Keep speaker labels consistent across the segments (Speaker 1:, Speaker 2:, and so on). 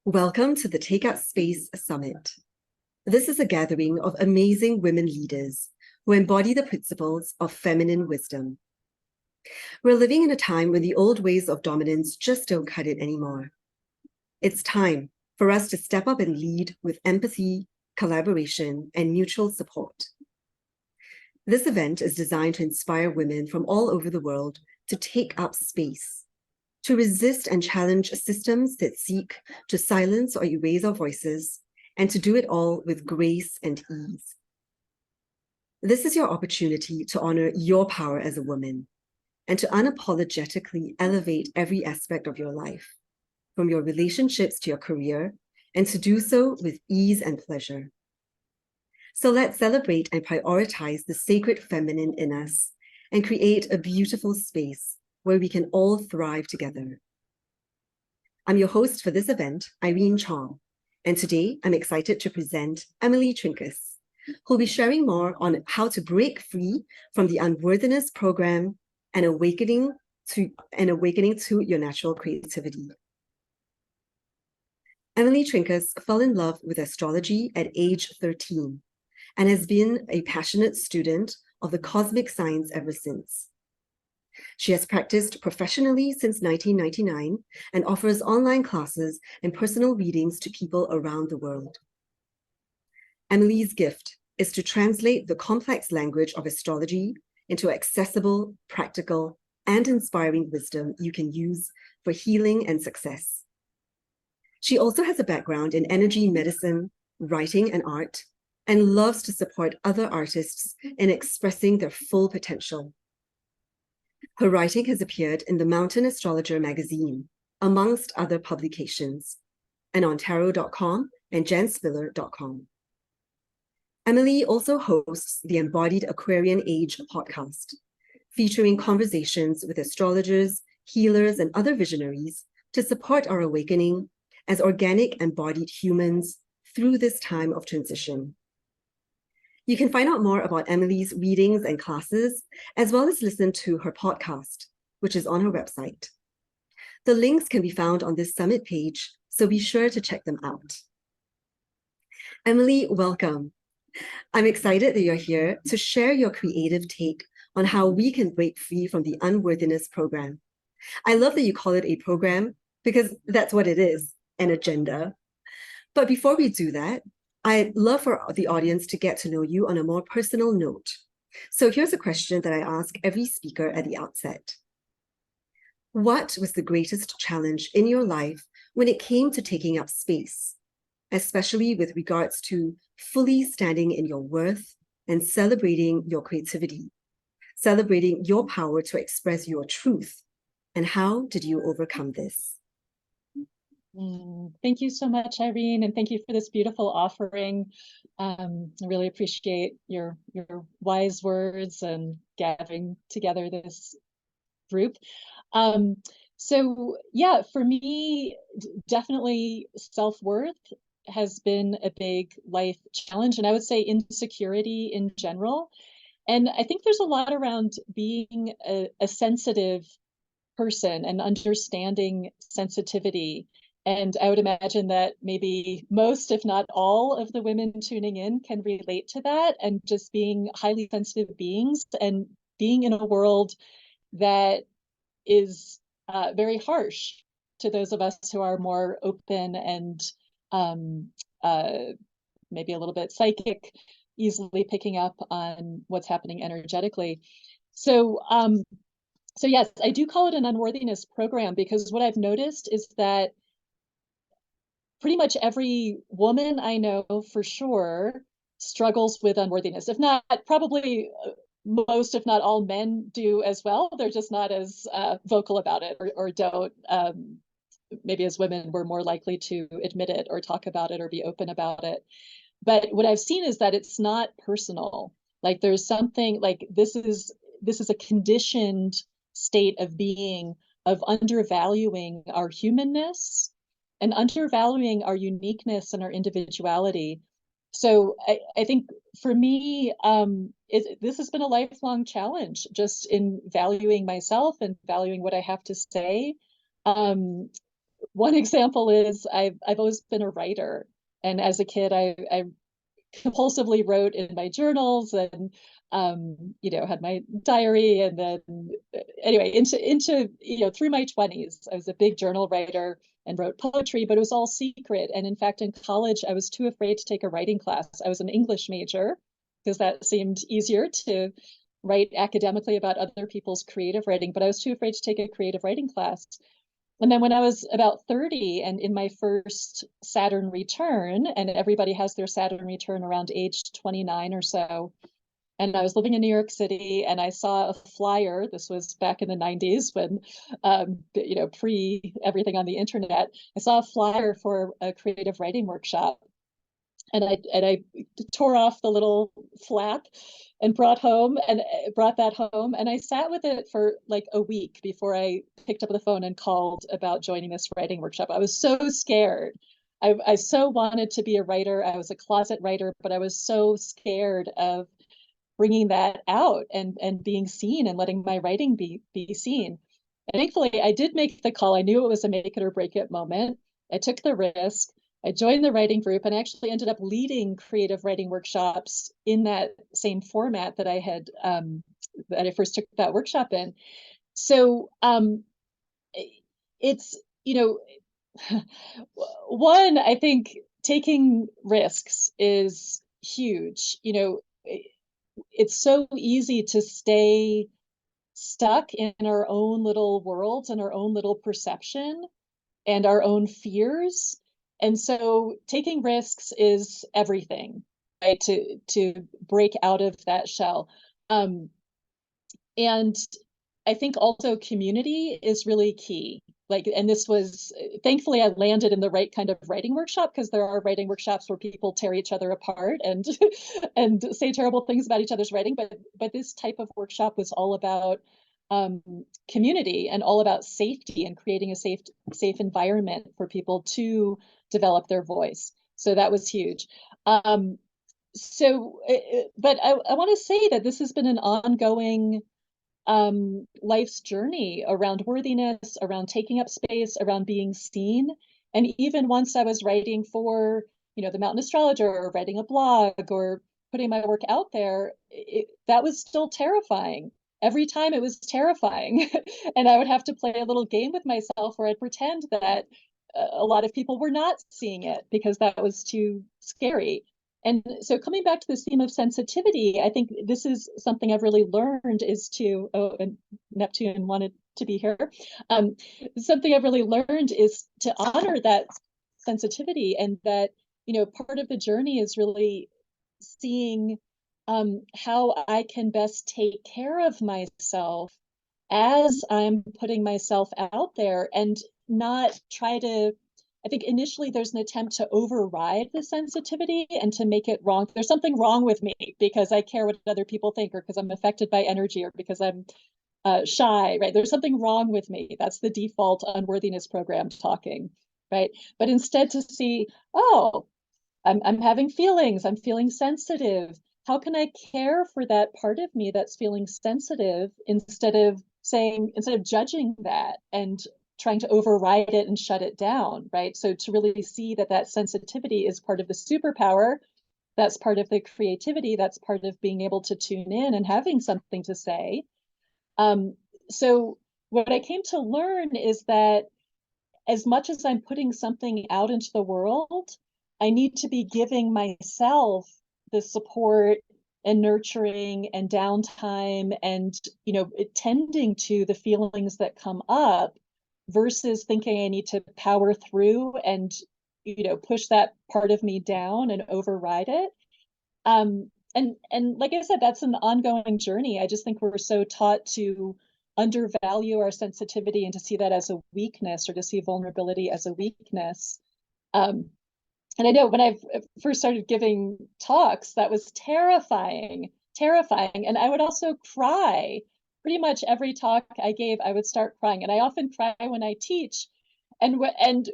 Speaker 1: Welcome to the Take Up Space Summit. This is a gathering of amazing women leaders who embody the principles of feminine wisdom. We're living in a time when the old ways of dominance just don't cut it anymore. It's time for us to step up and lead with empathy, collaboration, and mutual support. This event is designed to inspire women from all over the world to take up space, to resist and challenge systems that seek to silence or erase our voices, and to do it all with grace and ease. This is your opportunity to honor your power as a woman and to unapologetically elevate every aspect of your life, from your relationships to your career, and to do so with ease and pleasure. So let's celebrate and prioritize the sacred feminine in us and create a beautiful space where we can all thrive together. I'm your host for this event, Irene Chong, and today I'm excited to present Emily Trinkaus, who'll be sharing more on how to break free from the Unworthiness Program and awakening to your natural creativity. Emily Trinkaus fell in love with astrology at age 13 and has been a passionate student of the cosmic science ever since. She has practiced professionally since 1999 and offers online classes and personal readings to people around the world. Emily's gift is to translate the complex language of astrology into accessible, practical, and inspiring wisdom you can use for healing and success. She also has a background in energy medicine, writing, and art, and loves to support other artists in expressing their full potential. Her writing has appeared in the Mountain Astrologer magazine, amongst other publications, and on tarot.com and janspiller.com. Emily also hosts the Embodied Aquarian Age podcast, featuring conversations with astrologers, healers, and other visionaries to support our awakening as organic embodied humans through this time of transition. You can find out more about Emily's readings and classes, as well as listen to her podcast, which is on her website. The links can be found on this summit page, so be sure to check them out. Emily, welcome. I'm excited that you're here to share your creative take on how we can break free from the Unworthiness Program. I love that you call it a program because that's what it is, an agenda. But before we do that, I'd love for the audience to get to know you on a more personal note. So here's a question that I ask every speaker at the outset. What was the greatest challenge in your life when it came to taking up space, especially with regards to fully standing in your worth and celebrating your creativity, celebrating your power to express your truth? And how did you overcome this?
Speaker 2: Thank you so much, Irene, and thank you for this beautiful offering. I really appreciate your wise words and gathering together this group. So yeah, for me, definitely self-worth has been a big life challenge, and I would say insecurity in general. And I think there's a lot around being a sensitive person and understanding sensitivity. And I would imagine that maybe most, if not all, of the women tuning in can relate to that, and just being highly sensitive beings and being in a world that is very harsh to those of us who are more open and maybe a little bit psychic, easily picking up on what's happening energetically. So yes, I do call it an unworthiness program because what I've noticed is that pretty much every woman I know for sure struggles with unworthiness. If not, probably most, if not all men do as well. They're just not as vocal about it or don't. Maybe as women, we're more likely to admit it or talk about it or be open about it. But what I've seen is that it's not personal. Like there's something like this is a conditioned state of being, of undervaluing our humanness and undervaluing our uniqueness and our individuality. So I think for me, this has been a lifelong challenge, just in valuing myself and valuing what I have to say. one example is I've always been a writer. And as a kid, I compulsively wrote in my journals and had my diary, and then anyway into through my 20s I was a big journal writer and wrote poetry, but it was all secret. And in fact, in college, I was too afraid to take a writing class. I was an English major because that seemed easier to write academically about other people's creative writing, but I was too afraid to take a creative writing class. And then when I was about 30 and in my first Saturn return, and everybody has their Saturn return around age 29 or so, and I was living in New York City and I saw a flyer. This was back in the 90s when, pre everything on the internet. I saw a flyer for a creative writing workshop. And I tore off the little flap and brought that home, and I sat with it for like a week before I picked up the phone and called about joining this writing workshop. I was so scared. I so wanted to be a writer. I was a closet writer, but I was so scared of bringing that out and being seen and letting my writing be seen. And thankfully, I did make the call. I knew it was a make it or break it moment. I took the risk. I joined the writing group and actually ended up leading creative writing workshops in that same format that I had that I first took that workshop in. So it's one, I think taking risks is huge. It's so easy to stay stuck in our own little worlds and our own little perception and our own fears. And so taking risks is everything, right? To break out of that shell. And I think also community is really key. And this was, thankfully I landed in the right kind of writing workshop, because there are writing workshops where people tear each other apart and and say terrible things about each other's writing. But this type of workshop was all about community and all about safety and creating a safe environment for people to develop their voice. So that was huge. But I want to say that this has been an ongoing life's journey around worthiness, around taking up space, around being seen. And even once I was writing for, the Mountain Astrologer, or writing a blog, or putting my work out there, that was still terrifying. Every time it was terrifying. And I would have to play a little game with myself where I'd pretend that a lot of people were not seeing it because that was too scary. And so coming back to this theme of sensitivity, I think this is something I've really learned is to, and Neptune wanted to be here. Something I've really learned is to honor that sensitivity, and that, part of the journey is really seeing how I can best take care of myself as I'm putting myself out there, and not try to, I think initially there's an attempt to override the sensitivity and to make it wrong. There's something wrong with me because I care what other people think, or because I'm affected by energy, or because I'm shy, right? There's something wrong with me. That's the default unworthiness program talking, right? But instead to see, oh, I'm having feelings, I'm feeling sensitive. How can I care for that part of me that's feeling sensitive, instead of judging that and trying to override it and shut it down, right? So to really see that sensitivity is part of the superpower, that's part of the creativity, that's part of being able to tune in and having something to say. So what I came to learn is that as much as I'm putting something out into the world, I need to be giving myself the support and nurturing and downtime and, tending to the feelings that come up, versus thinking I need to power through and, push that part of me down and override it. And like I said, that's an ongoing journey. I just think we're so taught to undervalue our sensitivity and to see that as a weakness, or to see vulnerability as a weakness. And I know when I first started giving talks, that was terrifying. And I would also cry. Pretty much every talk I gave, I would start crying. And I often cry when I teach. And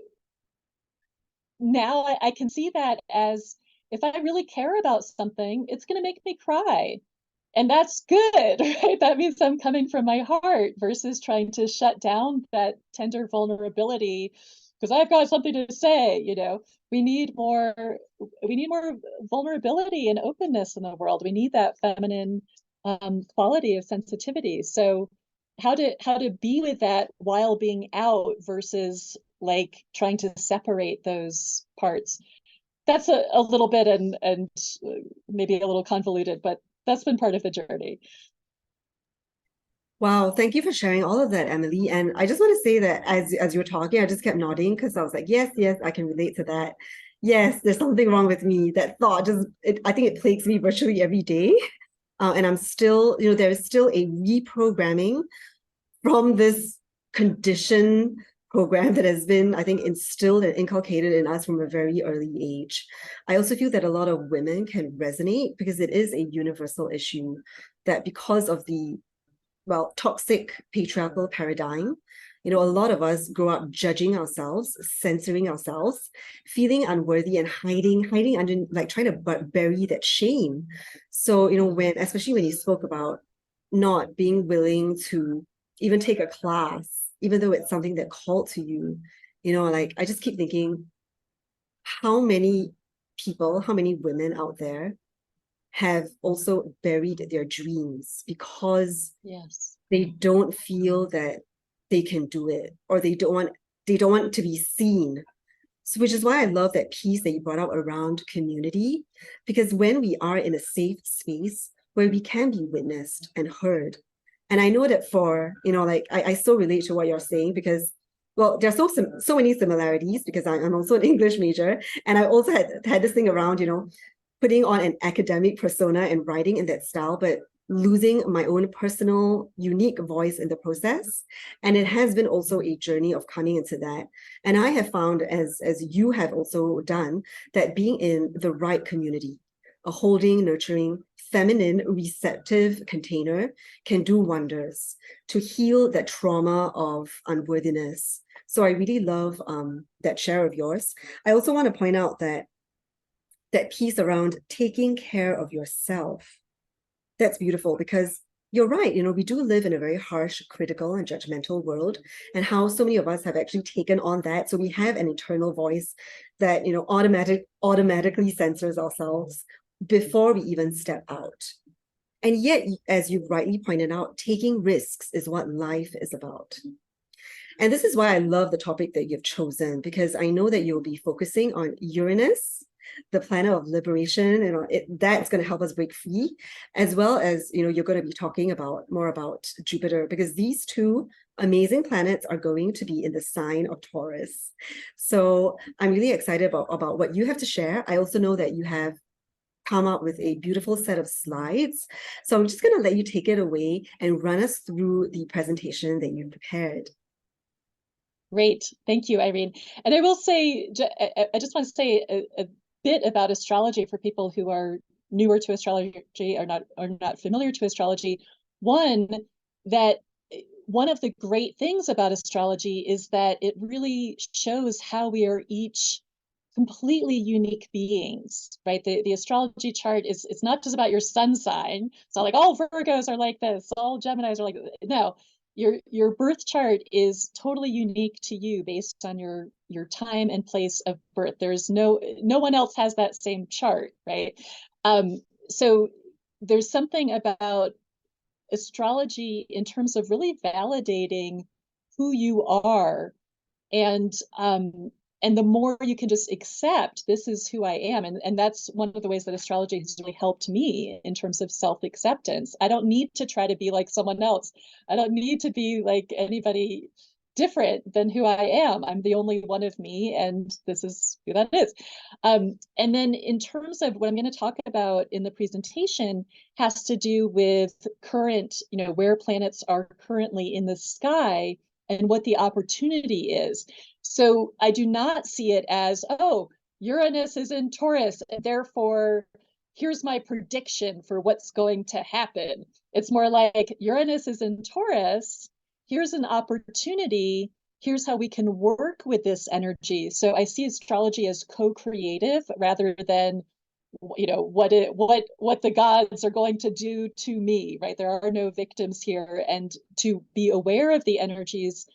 Speaker 2: now I can see that as, if I really care about something, it's going to make me cry. And that's good, right? That means I'm coming from my heart, versus trying to shut down that tender vulnerability because I've got something to say. We need more vulnerability and openness in the world. We need that feminine quality of sensitivity. So how to be with that while being out versus like trying to separate those parts. That's a little bit and maybe a little convoluted, but that's been part of the journey.
Speaker 1: Wow, thank you for sharing all of that, Emily. And I just want to say that as you were talking, I just kept nodding because I was like, yes, yes, I can relate to that. Yes, there's something wrong with me. That thought I think it plagues me virtually every day. And I'm still, there is still a reprogramming from this condition program that has been, I think, instilled and inculcated in us from a very early age. I also feel that a lot of women can resonate because it is a universal issue that because of the toxic patriarchal paradigm, a lot of us grow up judging ourselves, censoring ourselves, feeling unworthy and hiding under, like trying to bury that shame. So, especially when you spoke about not being willing to even take a class, even though it's something that called to you, like I just keep thinking, how many people, how many women out there have also buried their dreams because
Speaker 2: Yes,
Speaker 1: they don't feel that they can do it, or they don't want to be seen. So, which is why I love that piece that you brought up around community, because when we are in a safe space where we can be witnessed and heard, and I know that for, like I so relate to what you're saying because, well, there's so many similarities because I'm also an English major, and I also had this thing around, putting on an academic persona and writing in that style, but losing my own personal unique voice in the process. And it has been also a journey of coming into that. And I have found, as you have also done, that being in the right community, a holding, nurturing, feminine, receptive container can do wonders to heal that trauma of unworthiness. So I really love that share of yours. I also want to point out that piece around taking care of yourself, that's beautiful because you're right. We do live in a very harsh, critical, and judgmental world, and how so many of us have actually taken on that. So we have an internal voice that, automatically censors ourselves before we even step out. And yet, as you rightly pointed out, taking risks is what life is about. And this is why I love the topic that you've chosen, because I know that you'll be focusing on Uranus, the planet of liberation, that's going to help us break free, as well as, you're going to be talking more about Jupiter, because these two amazing planets are going to be in the sign of Taurus. So I'm really excited about what you have to share. I also know that you have come up with a beautiful set of slides. So I'm just going to let you take it away and run us through the presentation that you've prepared.
Speaker 2: Great. Thank you, Irene. And I will say, I just want to say a bit about astrology for people who are newer to astrology or not familiar to astrology. One of the great things about astrology is that it really shows how we are each completely unique beings, right? The astrology chart it's not just about your sun sign. It's not like all Virgos are like this, all Geminis are like this. No, your birth chart is totally unique to you based on your time and place of birth. There's no one else has that same chart, right? So there's something about astrology in terms of really validating who you are, and the more you can just accept this is who I am, and that's one of the ways that astrology has really helped me in terms of self-acceptance. I don't need to try to be like someone else. I don't need to be like anybody different than who I am. I'm the only one of me, and this is who that is. And then in terms of what I'm going to talk about in the presentation has to do with current, where planets are currently in the sky and what the opportunity is. So I do not see it as, oh, Uranus is in Taurus, and therefore here's my prediction for what's going to happen. It's more like Uranus is in Taurus, here's an opportunity, here's how we can work with this energy. So I see astrology as co-creative rather than what the gods are going to do to me, right? There are no victims here, and to be aware of the energies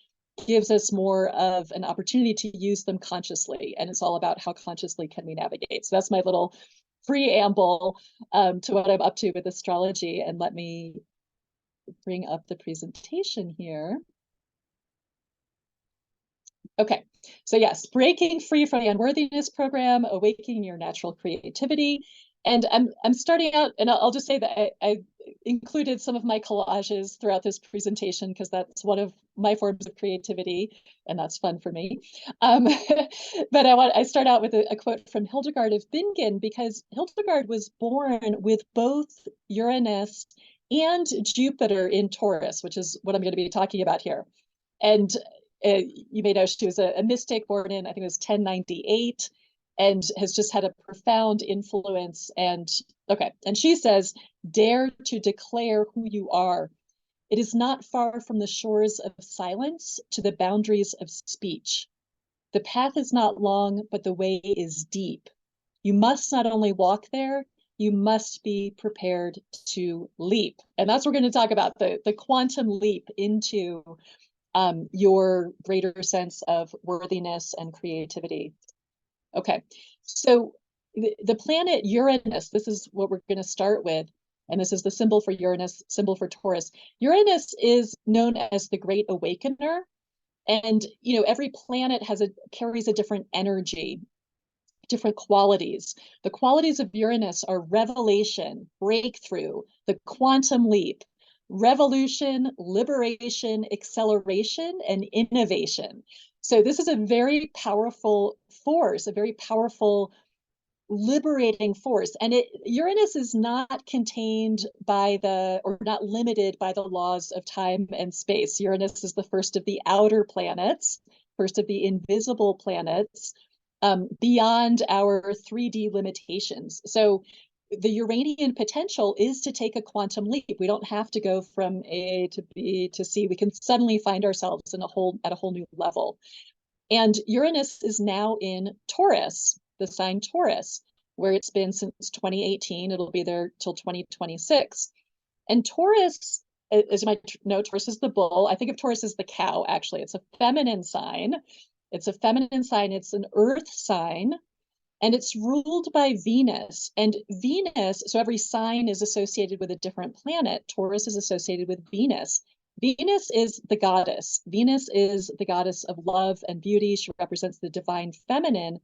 Speaker 2: gives us more of an opportunity to use them consciously. And it's all about how consciously can we navigate. So that's my little preamble to what I'm up to with astrology. And let me bring up the presentation here. Okay, so yes, breaking free from the Unworthiness Program, awakening your natural creativity. And I'm starting out, and I'll just say that I included some of my collages throughout this presentation because that's one of my forms of creativity, and that's fun for me. But I start out with a quote from Hildegard of Bingen, because Hildegard was born with both Uranus and Jupiter in Taurus, which is what I'm going to be talking about here. And you may know she was a mystic born in, I think it was 1098, and has just had a profound influence. And okay, and she says, dare to declare who you are. It is not far from the shores of silence to the boundaries of speech. The path is not long, but the way is deep. You must not only walk there, you must be prepared to leap. And that's what we're going to talk about, the quantum leap into your greater sense of worthiness and creativity. Okay, so the planet Uranus, this is what we're going to start with, and this is the symbol for Uranus, symbol for Taurus. Uranus is known as the Great Awakener, and every planet carries a different energy, different qualities. The qualities of Uranus are revelation, breakthrough, the quantum leap, revolution, liberation, acceleration, and innovation. So this is a very powerful force, a very powerful liberating force. And Uranus is not contained by or not limited by the laws of time and space. Uranus is the first of the outer planets, first of the invisible planets, beyond our 3D limitations. So the Uranian potential is to take a quantum leap. We don't have to go from A to B to C. We can suddenly find ourselves at a whole new level. And Uranus is now in Taurus, the sign Taurus, where it's been since 2018. It'll be there till 2026. And Taurus, as you might know, Taurus is the bull. I think of Taurus as the cow, actually. It's a feminine sign. It's a feminine sign. It's an earth sign. And it's ruled by Venus. And Venus, so every sign is associated with a different planet. Taurus is associated with Venus. Venus is the goddess. Venus is the goddess of love and beauty. She represents the divine feminine.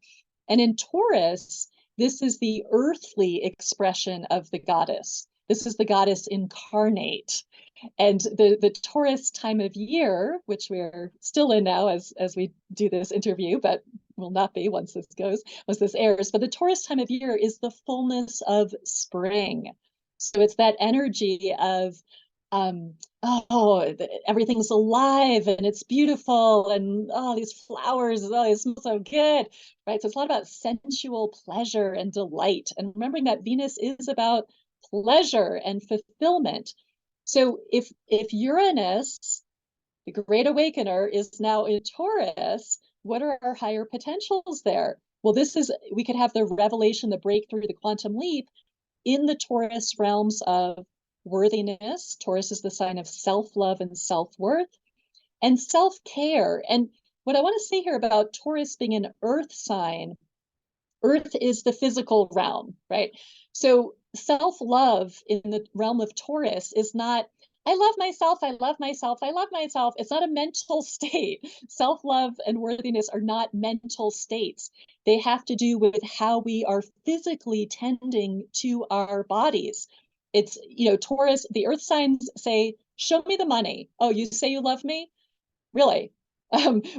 Speaker 2: And in Taurus, this is the earthly expression of the goddess. This is the goddess incarnate. And the Taurus time of year, which we're still in now as we do this interview, but will not be once this airs. But the Taurus time of year is the fullness of spring. So it's that energy of everything's alive and it's beautiful, and these flowers, they smell so good, right? So it's a lot about sensual pleasure and delight, and remembering that Venus is about pleasure and fulfillment. So if Uranus, the Great Awakener, is now in Taurus, what are our higher potentials there? Well, we could have the revelation, the breakthrough, the quantum leap in the Taurus realms of worthiness. Taurus is the sign of self-love and self-worth, and self-care. And what I want to say here about Taurus being an earth sign, earth is the physical realm, right? So self-love in the realm of Taurus is not, I love myself, I love myself, I love myself. It's not a mental state. Self-love and worthiness are not mental states. They have to do with how we are physically tending to our bodies. It's, Taurus, the earth signs say, show me the money. Oh, you say you love me? Really?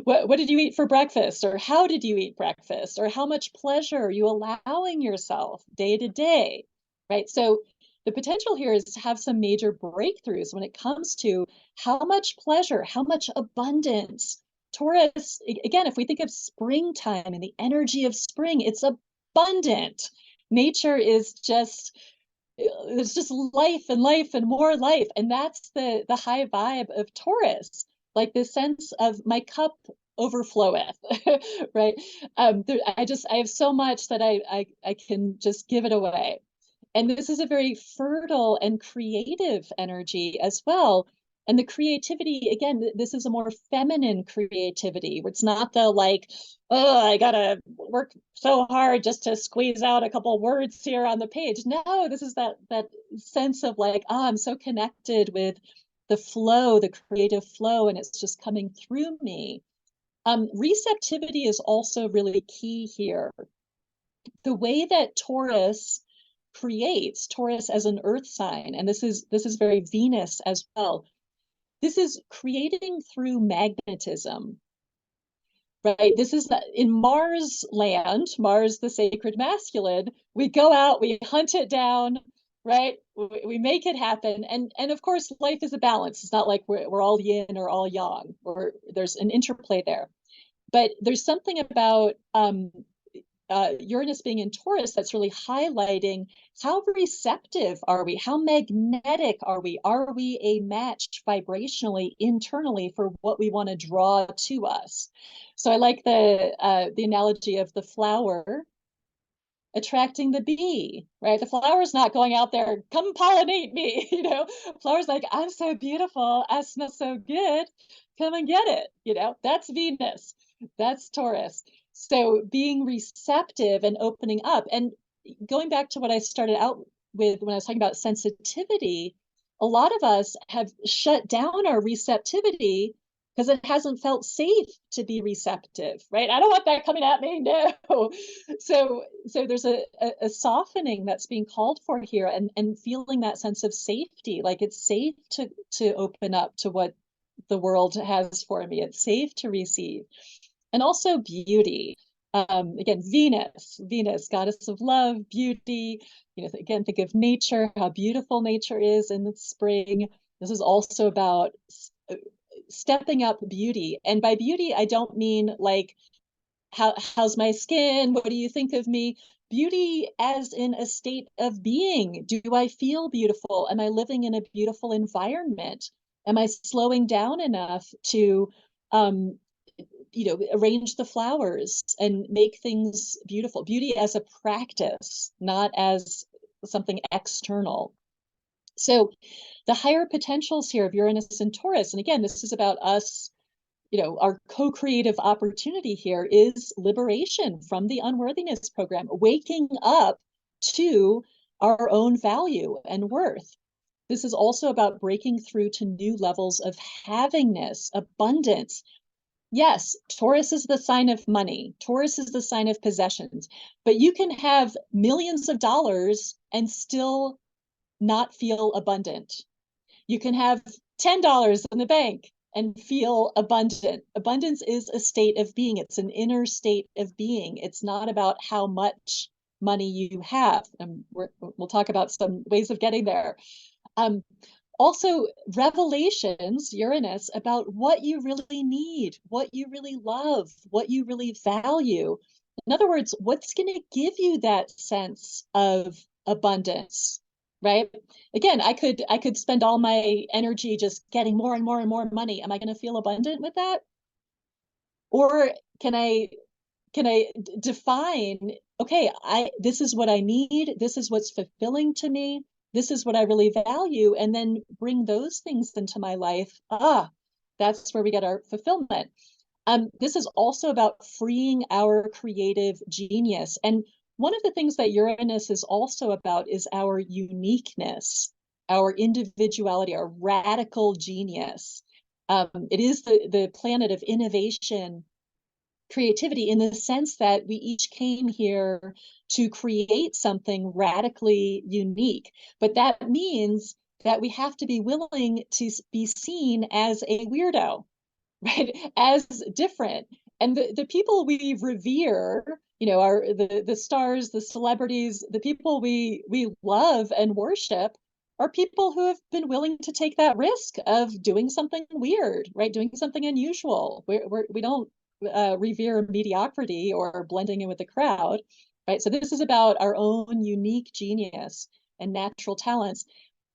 Speaker 2: What did you eat for breakfast? Or how did you eat breakfast? Or how much pleasure are you allowing yourself day to day, right? So the potential here is to have some major breakthroughs when it comes to how much pleasure, how much abundance. Taurus, again, if we think of springtime and the energy of spring, it's abundant. Nature is just, it's just life and more life. And that's the high vibe of Taurus, like this sense of my cup overfloweth, right? I have so much that I can just give it away. And this is a very fertile and creative energy as well. And the creativity, again, this is a more feminine creativity, where it's not the like, oh, I gotta work so hard just to squeeze out a couple words here on the page. No, this is that sense of like, oh, I'm so connected with the flow, the creative flow, and it's just coming through me. Receptivity is also really key here. The way that Taurus creates, Taurus as an earth sign, and this is very Venus as well. This is creating through magnetism, right? This is in Mars land, Mars, the sacred masculine. We go out, we hunt it down, right? We make it happen. And of course, life is a balance. It's not like we're all yin or all yang, or there's an interplay there. But there's something about Uranus being in Taurus that's really highlighting how receptive are we? How magnetic are we? Are we a match vibrationally, internally, for what we want to draw to us? So I like the analogy of the flower attracting the bee, right? The flower's not going out there, come pollinate me, you know. Flower's like, I'm so beautiful, I smell so good, come and get it, you know. That's Venus, that's Taurus. So being receptive and opening up, and going back to what I started out with when I was talking about sensitivity, a lot of us have shut down our receptivity because it hasn't felt safe to be receptive, right? I don't want that coming at me, no. So there's a softening that's being called for here, and feeling that sense of safety, like it's safe to open up to what the world has for me. It's safe to receive. And also beauty. Again, Venus, goddess of love, beauty. You know, again, think of nature, how beautiful nature is in the spring. This is also about stepping up beauty. And by beauty, I don't mean like, how's my skin? What do you think of me? Beauty as in a state of being. Do I feel beautiful? Am I living in a beautiful environment? Am I slowing down enough to arrange the flowers and make things beautiful? Beauty as a practice, not as something external. So the higher potentials here of Uranus and Taurus, and again, this is about us, our co-creative opportunity here is liberation from the Unworthiness Program, waking up to our own value and worth. This is also about breaking through to new levels of havingness, abundance. Yes, Taurus is the sign of money. Taurus is the sign of possessions, but you can have millions of dollars and still not feel abundant. You can have $10 in the bank and feel abundant. Abundance is a state of being. It's an inner state of being. It's not about how much money you have. And we'll talk about some ways of getting there. Also, revelations, Uranus, about what you really need, what you really love, what you really value. In other words, what's going to give you that sense of abundance, right? Again, I could spend all my energy just getting more and more and more money. Am I going to feel abundant with that? Or can I define, okay, this is what I need, this is what's fulfilling to me, this is what I really value, and then bring those things into my life. That's where we get our fulfillment. This is also about freeing our creative genius. And one of the things that Uranus is also about is our uniqueness, our individuality, our radical genius. It is the planet of innovation, creativity, in the sense that we each came here to create something radically unique. But that means that we have to be willing to be seen as a weirdo, right? As different. And the people we revere, are the stars, the celebrities, the people we love and worship, are people who have been willing to take that risk of doing something weird, right? Doing something unusual. We don't revere mediocrity or blending in with the crowd, right? So this is about our own unique genius and natural talents.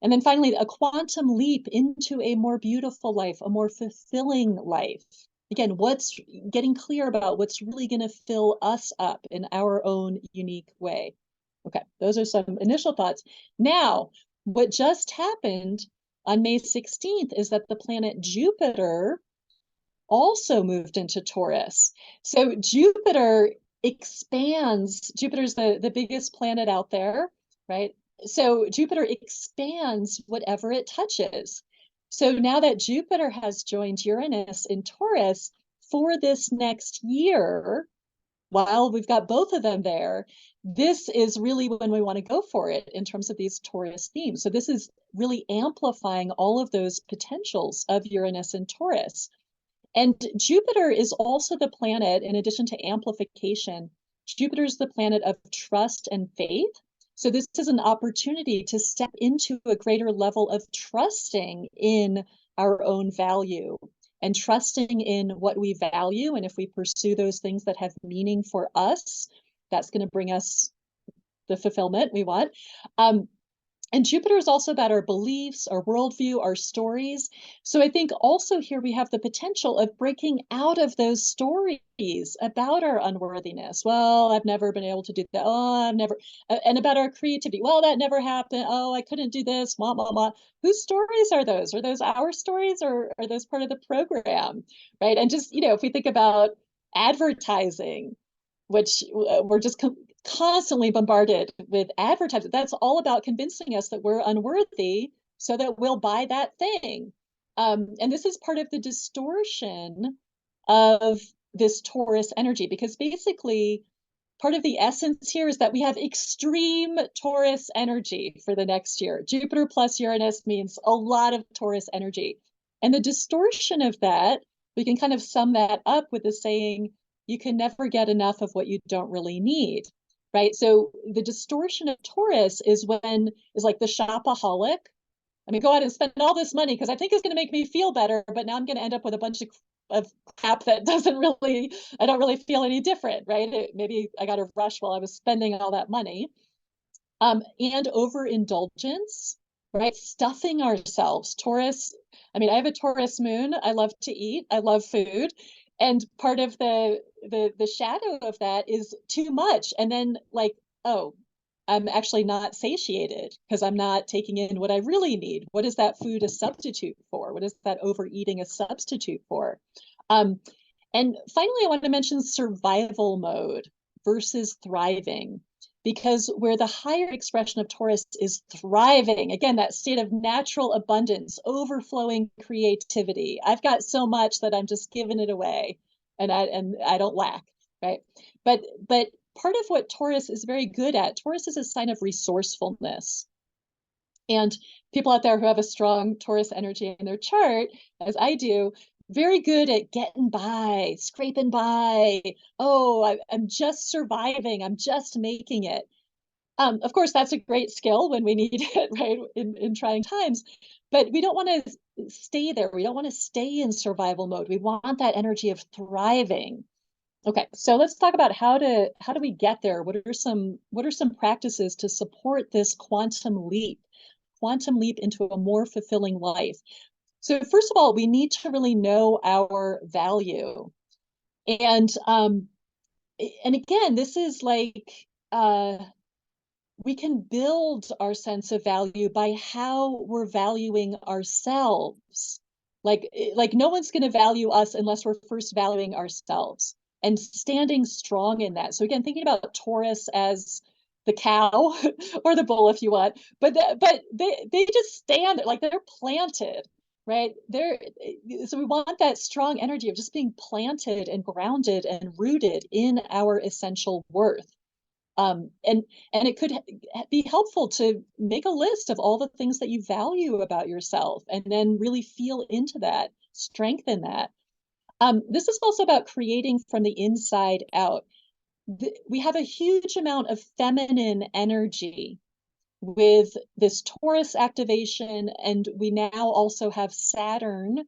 Speaker 2: And then finally, a quantum leap into a more beautiful life, a more fulfilling life. Again, what's getting clear about what's really going to fill us up in our own unique way. Okay, those are some initial thoughts. Now, what just happened on May 16th is that the planet Jupiter also moved into Taurus. So Jupiter expands. Jupiter's the biggest planet out there, right? So Jupiter expands whatever it touches. So now that Jupiter has joined Uranus in Taurus for this next year, while we've got both of them there, this is really when we want to go for it in terms of these Taurus themes. So this is really amplifying all of those potentials of Uranus and Taurus. And Jupiter is also the planet, in addition to amplification, Jupiter is the planet of trust and faith. So this is an opportunity to step into a greater level of trusting in our own value and trusting in what we value. And if we pursue those things that have meaning for us, that's going to bring us the fulfillment we want. And Jupiter is also about our beliefs, our worldview, our stories. So I think also here we have the potential of breaking out of those stories about our unworthiness. Well, I've never been able to do that. Oh, I've never, and about our creativity. Well, that never happened. Oh, I couldn't do this. Blah, blah, blah. Whose stories are those? Are those our stories, or are those part of the program? Right. And just, if we think about advertising, which we're just constantly bombarded with advertising. That's all about convincing us that we're unworthy so that we'll buy that thing. And this is part of the distortion of this Taurus energy, because basically part of the essence here is that we have extreme Taurus energy for the next year. Jupiter plus Uranus means a lot of Taurus energy. And the distortion of that, we can kind of sum that up with the saying, you can never get enough of what you don't really need, right? So the distortion of Taurus is like the shopaholic. I mean, go out and spend all this money because I think it's going to make me feel better, but now I'm going to end up with a bunch of crap that I don't really feel any different, right? Maybe I got a rush while I was spending all that money. And overindulgence, right? Stuffing ourselves. Taurus, I mean, I have a Taurus moon. I love to eat. I love food. And part of the shadow of that is too much. And then like, oh, I'm actually not satiated because I'm not taking in what I really need. What is that food a substitute for? What is that overeating a substitute for? And finally, I want to mention survival mode versus thriving, because where the higher expression of Taurus is thriving, again, that state of natural abundance, overflowing creativity. I've got so much that I'm just giving it away, and I don't lack, right? But part of what Taurus is very good at, Taurus is a sign of resourcefulness. And people out there who have a strong Taurus energy in their chart, as I do, very good at getting by, scraping by. Oh, I'm just surviving. I'm just making it. Of course, that's a great skill when we need it, right, in trying times. But we don't want to stay there. We don't want to stay in survival mode. We want that energy of thriving. Okay, so let's talk about how do we get there? What are some practices to support this quantum leap into a more fulfilling life? So first of all, we need to really know our value. And again, this is like we can build our sense of value by how we're valuing ourselves. Like no one's going to value us unless we're first valuing ourselves and standing strong in that. So again, thinking about Taurus as the cow or the bull if you want, but they just stand like they're planted, right? So we want that strong energy of just being planted and grounded and rooted in our essential worth. And it could be helpful to make a list of all the things that you value about yourself and then really feel into that, strengthen that. This is also about creating from the inside out. We have a huge amount of feminine energy with this Taurus activation, and we now also have Saturn,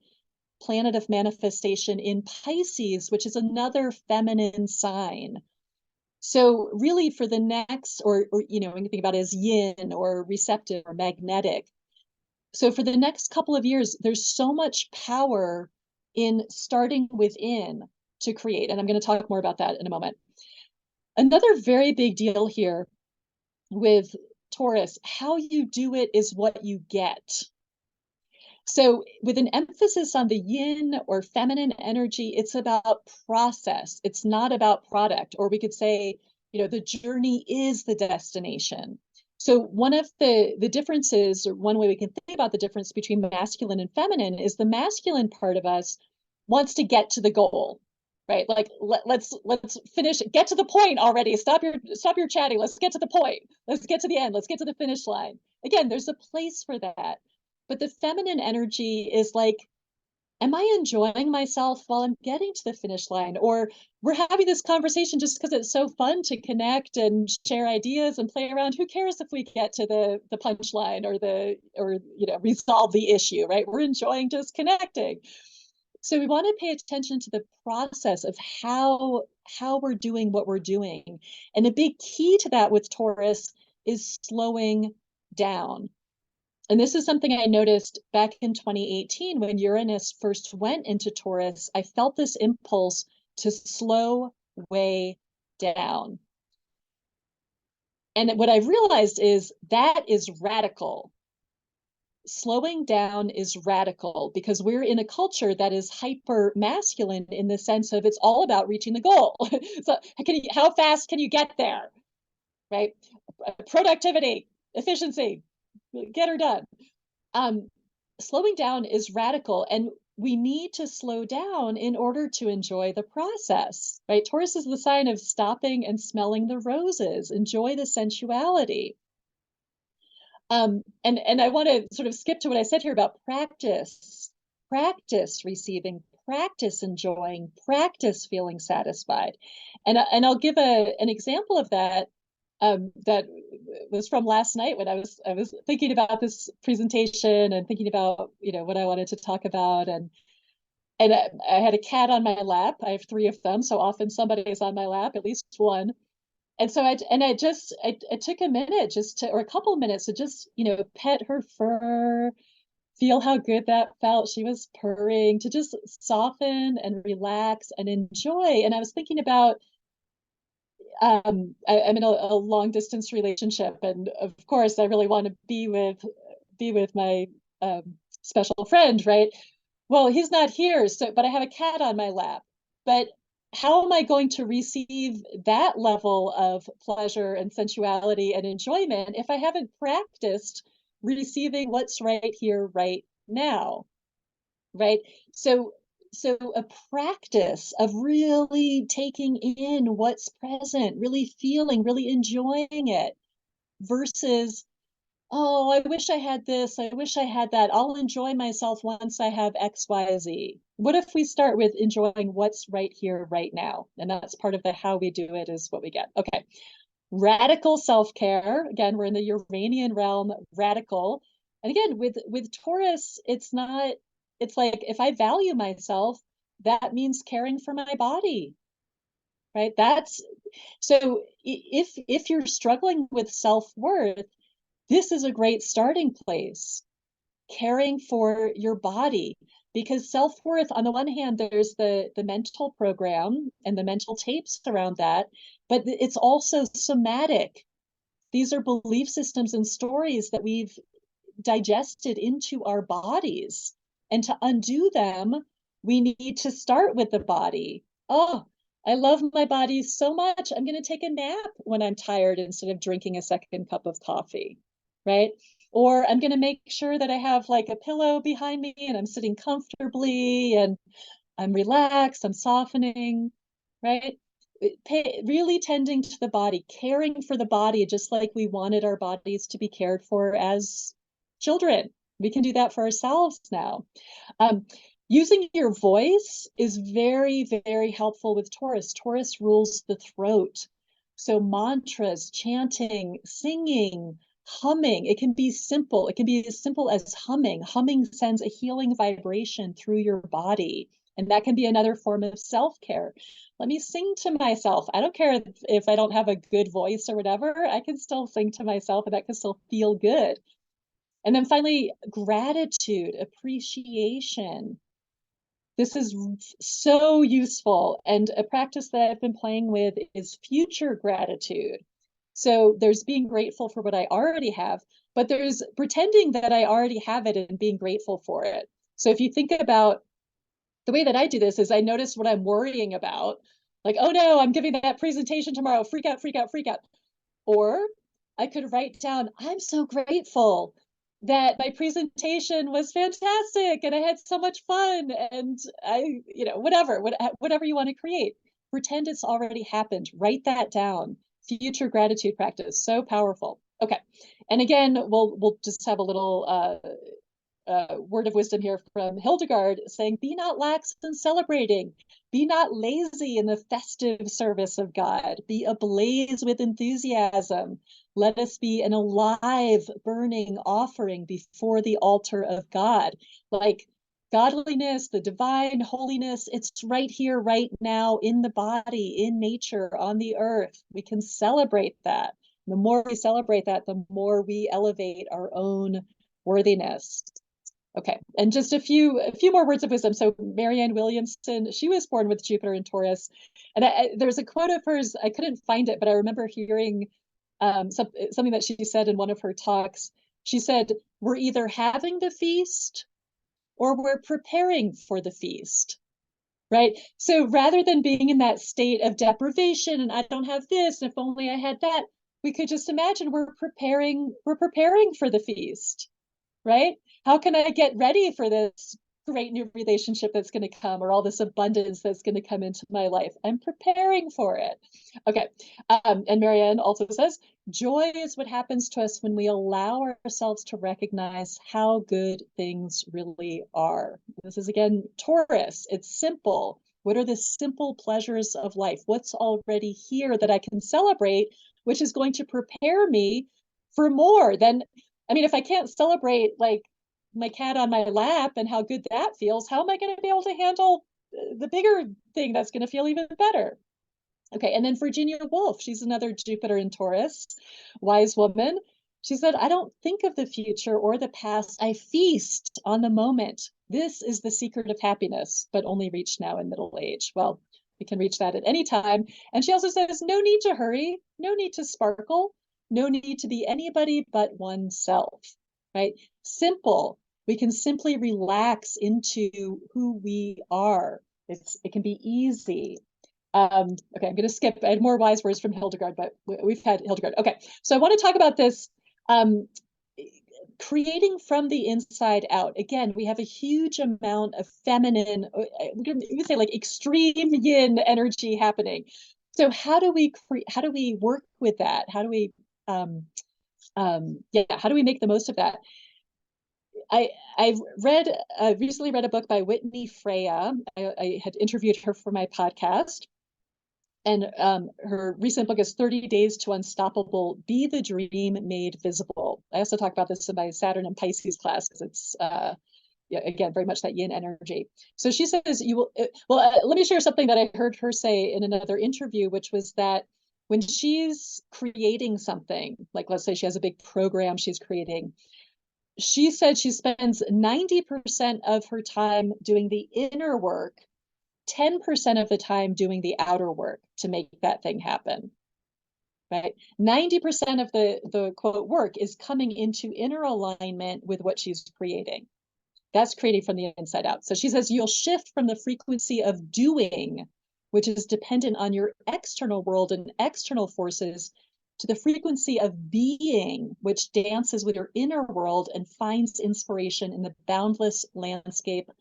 Speaker 2: planet of manifestation, in Pisces, which is another feminine sign. So really for the next, or you can think about it as yin or receptive or magnetic. So for the next couple of years, there's so much power in starting within to create. And I'm going to talk more about that in a moment. Another very big deal here with Taurus, how you do it is what you get. So with an emphasis on the yin or feminine energy, it's about process. It's not about product. Or we could say, the journey is the destination. So one of the differences, or one way we can think about the difference between masculine and feminine, is the masculine part of us wants to get to the goal, right? Like let's finish, get to the point already. Stop your chatting. Let's get to the point. Let's get to the end. Let's get to the finish line. Again, there's a place for that. But the feminine energy is like, am I enjoying myself while I'm getting to the finish line? Or we're having this conversation just because it's so fun to connect and share ideas and play around. Who cares if we get to the punchline or resolve the issue, right? We're enjoying just connecting. So we want to pay attention to the process of how we're doing what we're doing. And a big key to that with Taurus is slowing down. And this is something I noticed back in 2018 when Uranus first went into Taurus. I felt this impulse to slow way down. And what I've realized is that is radical. Slowing down is radical because we're in a culture that is hyper masculine in the sense of it's all about reaching the goal. So how fast can you get there, right? Productivity, efficiency, get her done. Slowing down is radical, and we need to slow down in order to enjoy the process, right? Taurus is the sign of stopping and smelling the roses. Enjoy the sensuality. And I want to sort of skip to what I said here about practice receiving, practice enjoying, practice feeling satisfied. And I'll give an example of that. That was from last night when I was thinking about this presentation and thinking about what I wanted to talk about, and I had a cat on my lap. I have 3 of them, so often somebody is on my lap, at least one. And so I took a minute or a couple of minutes to just pet her fur, feel how good that felt. She was purring, to just soften and relax and enjoy. And I was thinking about I'm in a long distance relationship, and of course I really want to be with my special friend, right? Well, he's not here, but I have a cat on my lap. But how am I going to receive that level of pleasure and sensuality and enjoyment if I haven't practiced receiving what's right here, right now, right? So a practice of really taking in what's present, really feeling, really enjoying it, versus, oh, I wish I had this, I wish I had that, I'll enjoy myself once I have X, Y, Z. What if we start with enjoying what's right here, right now? And that's part of the how we do it is what we get. Okay. Radical self-care. Again, we're in the Uranian realm, radical. And again, with Taurus, it's like if I value myself, that means caring for my body, right? So if you're struggling with self-worth, this is a great starting place, caring for your body, because self-worth, on the one hand, there's the mental program and the mental tapes around that, but it's also somatic. These are belief systems and stories that we've digested into our bodies. And to undo them, we need to start with the body. Oh, I love my body so much. I'm going to take a nap when I'm tired instead of drinking a second cup of coffee, right? Or I'm going to make sure that I have like a pillow behind me and I'm sitting comfortably and I'm relaxed, I'm softening, right? Really tending to the body, caring for the body, just like we wanted our bodies to be cared for as children. We can do that for ourselves now. Using your voice is very, very helpful with Taurus. Taurus rules the throat. So mantras, chanting, singing, humming, it can be simple. It can be as simple as humming. Humming sends a healing vibration through your body. And that can be another form of self-care. Let me sing to myself. I don't care if I don't have a good voice or whatever, I can still sing to myself and that can still feel good. And then finally, gratitude, appreciation. This is so useful. And a practice that I've been playing with is future gratitude. So there's being grateful for what I already have, but there's pretending that I already have it and being grateful for it. So if you think about the way that I do this is I notice what I'm worrying about, like, oh no, I'm giving that presentation tomorrow, freak out, freak out, freak out. Or I could write down, I'm so grateful that my presentation was fantastic and I had so much fun and I, whatever you want to create. Pretend it's already happened. Write that down. Future gratitude practice, so powerful. Okay, and again, we'll just have a little word of wisdom here from Hildegard saying, be not lax in celebrating. Be not lazy in the festive service of God. Be ablaze with enthusiasm. Let us be an alive, burning offering before the altar of God. Like godliness, the divine holiness, it's right here, right now, in the body, in nature, on the earth. We can celebrate that. The more we celebrate that, the more we elevate our own worthiness. Okay, and just a few more words of wisdom. So Marianne Williamson, she was born with Jupiter in Taurus, and there's a quote of hers. I couldn't find it, but I remember hearing something that she said in one of her talks. She said, "We're either having the feast or we're preparing for the feast." Right? So rather than being in that state of deprivation and I don't have this, and if only I had that, we could just imagine we're preparing for the feast. Right? How can I get ready for this great new relationship that's going to come, or all this abundance that's going to come into my life? I'm preparing for it. Okay. And Marianne also says, joy is what happens to us when we allow ourselves to recognize how good things really are. This is again Taurus. It's simple. What are the simple pleasures of life? What's already here that I can celebrate, which is going to prepare me for more than, I mean, if I can't celebrate like my cat on my lap and how good that feels, how am I going to be able to handle the bigger thing that's going to feel even better? Okay, and then Virginia Woolf, she's another Jupiter in Taurus, wise woman. She said, I don't think of the future or the past. I feast on the moment. This is the secret of happiness, but only reached now in middle age. Well, we can reach that at any time. And she also says, no need to hurry, no need to sparkle, no need to be anybody but oneself, right? Simple. We can simply relax into who we are. It can be easy. Okay, I'm going to skip. I had more wise words from Hildegard, but we've had Hildegard. Okay, so I want to talk about this creating from the inside out. Again, we have a huge amount of feminine, we can say like extreme yin energy happening. So how do we work with that? How do we how do we make the most of that? I've recently read a book by Whitney Freya. I had interviewed her for my podcast. And her recent book is 30 Days to Unstoppable, Be the Dream Made Visible. I also talk about this in my Saturn and Pisces class because it's, again, very much that yin energy. So she says, let me share something that I heard her say in another interview, which was that when she's creating something, like let's say she has a big program she's creating, she said she spends 90% of her time doing the inner work, 10% of the time doing the outer work to make that thing happen, right? 90% of the quote work is coming into inner alignment with what she's creating. That's creating from the inside out. So she says you'll shift from the frequency of doing, which is dependent on your external world and external forces, to the frequency of being, which dances with your inner world and finds inspiration in the boundless landscape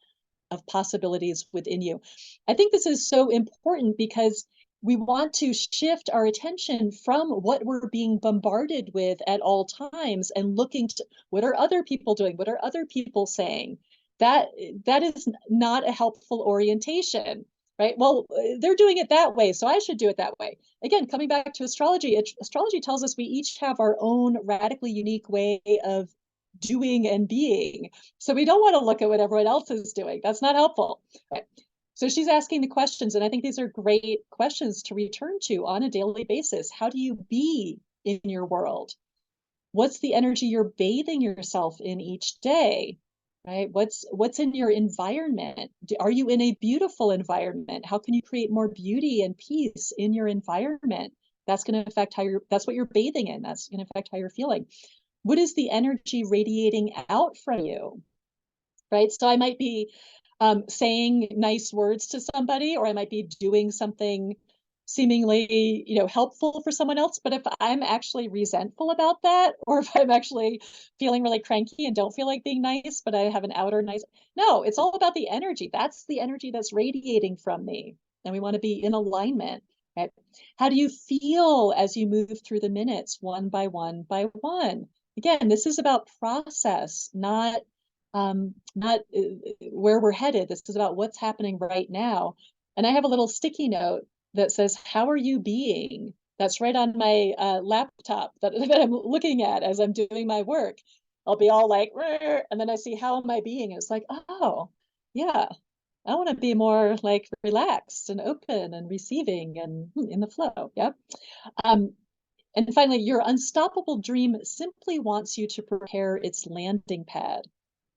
Speaker 2: of possibilities within you. I think this is so important because we want to shift our attention from what we're being bombarded with at all times and looking to what are other people doing? What are other people saying? That is not a helpful orientation, right? Well, they're doing it that way, so I should do it that way. Again, coming back to astrology, astrology tells us we each have our own radically unique way of doing and being. So we don't want to look at what everyone else is doing. That's not helpful. Right? So she's asking the questions, and I think these are great questions to return to on a daily basis. How do you be in your world? What's the energy you're bathing yourself in each day? Right? What's in your environment? Are you in a beautiful environment? How can you create more beauty and peace in your environment? That's going to affect that's what you're bathing in. That's going to affect how you're feeling. What is the energy radiating out from you? Right. So I might be saying nice words to somebody, or I might be doing something seemingly, helpful for someone else. But if I'm actually resentful about that, or if I'm actually feeling really cranky and don't feel like being nice, but I have an outer nice, no, it's all about the energy. That's the energy that's radiating from me. And we want to be in alignment. Right? How do you feel as you move through the minutes one by one by one? Again, this is about process, not where we're headed. This is about what's happening right now. And I have a little sticky note that says, how are you being? That's right on my laptop that I'm looking at as I'm doing my work. I'll be all like, and then I see, how am I being? And it's like, oh, yeah, I want to be more like relaxed and open and receiving and in the flow. Yeah. And finally, your unstoppable dream simply wants you to prepare its landing pad.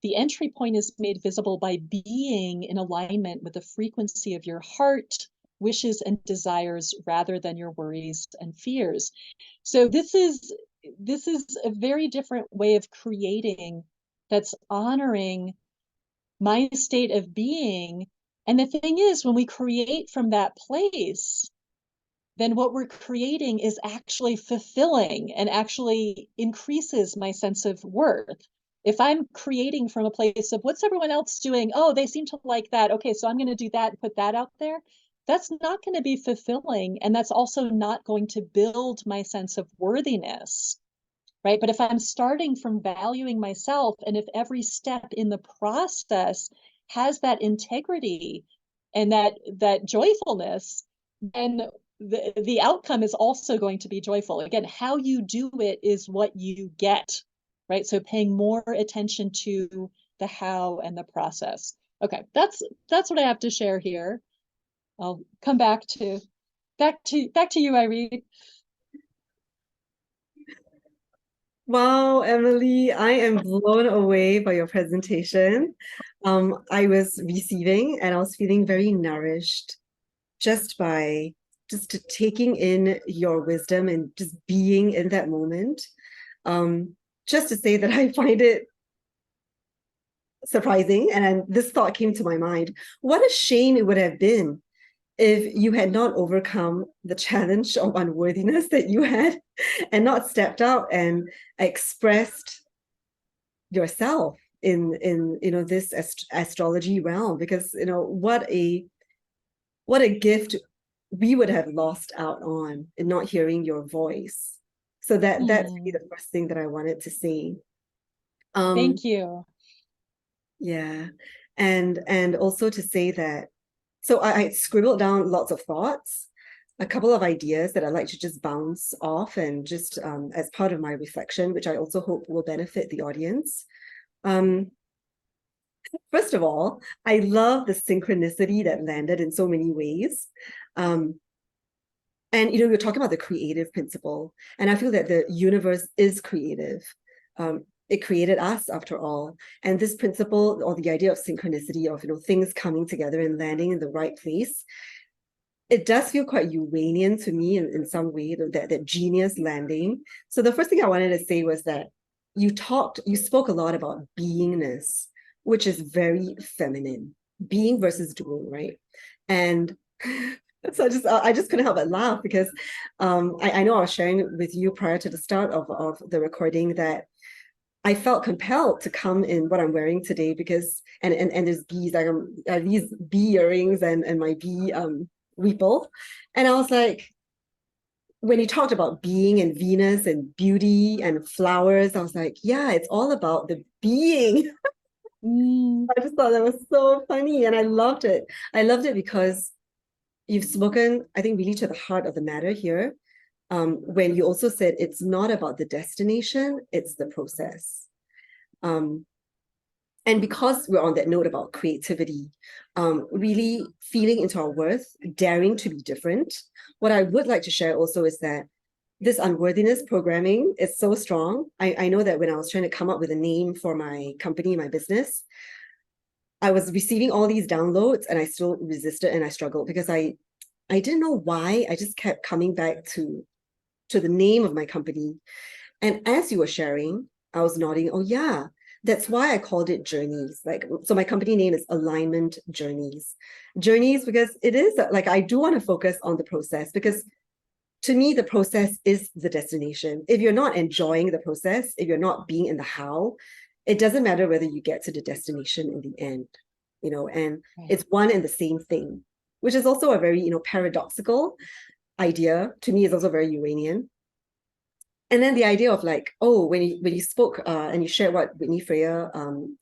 Speaker 2: The entry point is made visible by being in alignment with the frequency of your heart, wishes, and desires rather than your worries and fears. So this is a very different way of creating that's honoring my state of being. And the thing is, when we create from that place, then what we're creating is actually fulfilling and actually increases my sense of worth. If I'm creating from a place of what's everyone else doing? Oh, they seem to like that. Okay, so I'm going to do that and put that out there. That's not going to be fulfilling. And that's also not going to build my sense of worthiness, right? But if I'm starting from valuing myself, and if every step in the process has that integrity and that joyfulness, then the outcome is also going to be joyful. Again, how you do it is what you get, right? So paying more attention to the how and the process. Okay, that's what I have to share here. I'll come back to you, Irene.
Speaker 1: Wow, Emily, I am blown away by your presentation. I was receiving and I was feeling very nourished just by just taking in your wisdom and just being in that moment. Just to say that I find it surprising, and this thought came to my mind. What a shame it would have been if you had not overcome the challenge of unworthiness that you had and not stepped out and expressed yourself in this astrology realm, because what a gift we would have lost out on in not hearing your voice. So that's really the first thing that I wanted to say.
Speaker 2: Thank you.
Speaker 1: Yeah. And also to say that, so I scribbled down lots of thoughts, a couple of ideas that I'd like to just bounce off and just as part of my reflection, which I also hope will benefit the audience. First of all, I love the synchronicity that landed in so many ways. And we're talking about the creative principle, and I feel that the universe is creative. It created us, after all, and this principle, or the idea of synchronicity, of things coming together and landing in the right place, it does feel quite Uranian to me in some way, that genius landing. So the first thing I wanted to say was that you spoke a lot about beingness, which is very feminine, being versus doing, right? And so I just couldn't help but laugh, because I know I was sharing with you prior to the start of the recording that I felt compelled to come in what I'm wearing today, because and there's bees, like these bee earrings and my bee weeple, and I was like, when you talked about being and Venus and beauty and flowers, I was like, yeah, it's all about the being. I just thought that was so funny, and I loved it. I loved it because you've spoken, I think, really to the heart of the matter here. When you also said it's not about the destination, it's the process. And because we're on that note about creativity, really feeling into our worth, daring to be different, what I would like to share also is that this unworthiness programming is so strong. I know that when I was trying to come up with a name for my company, my business, I was receiving all these downloads and I still resisted and I struggled, because I didn't know why. I just kept coming back to to the name of my company. And as you were sharing, I was nodding, oh yeah, that's why I called it Journeys. Like, so my company name is Alignment Journeys. Journeys, because it is like, I do want to focus on the process, because to me, the process is the destination. If you're not enjoying the process, if you're not being in the how, it doesn't matter whether you get to the destination in the end, and it's one and the same thing, which is also a very, paradoxical idea. To me, it's also very Uranian. And then the idea of like, oh, when you spoke and you shared what Whitney Freya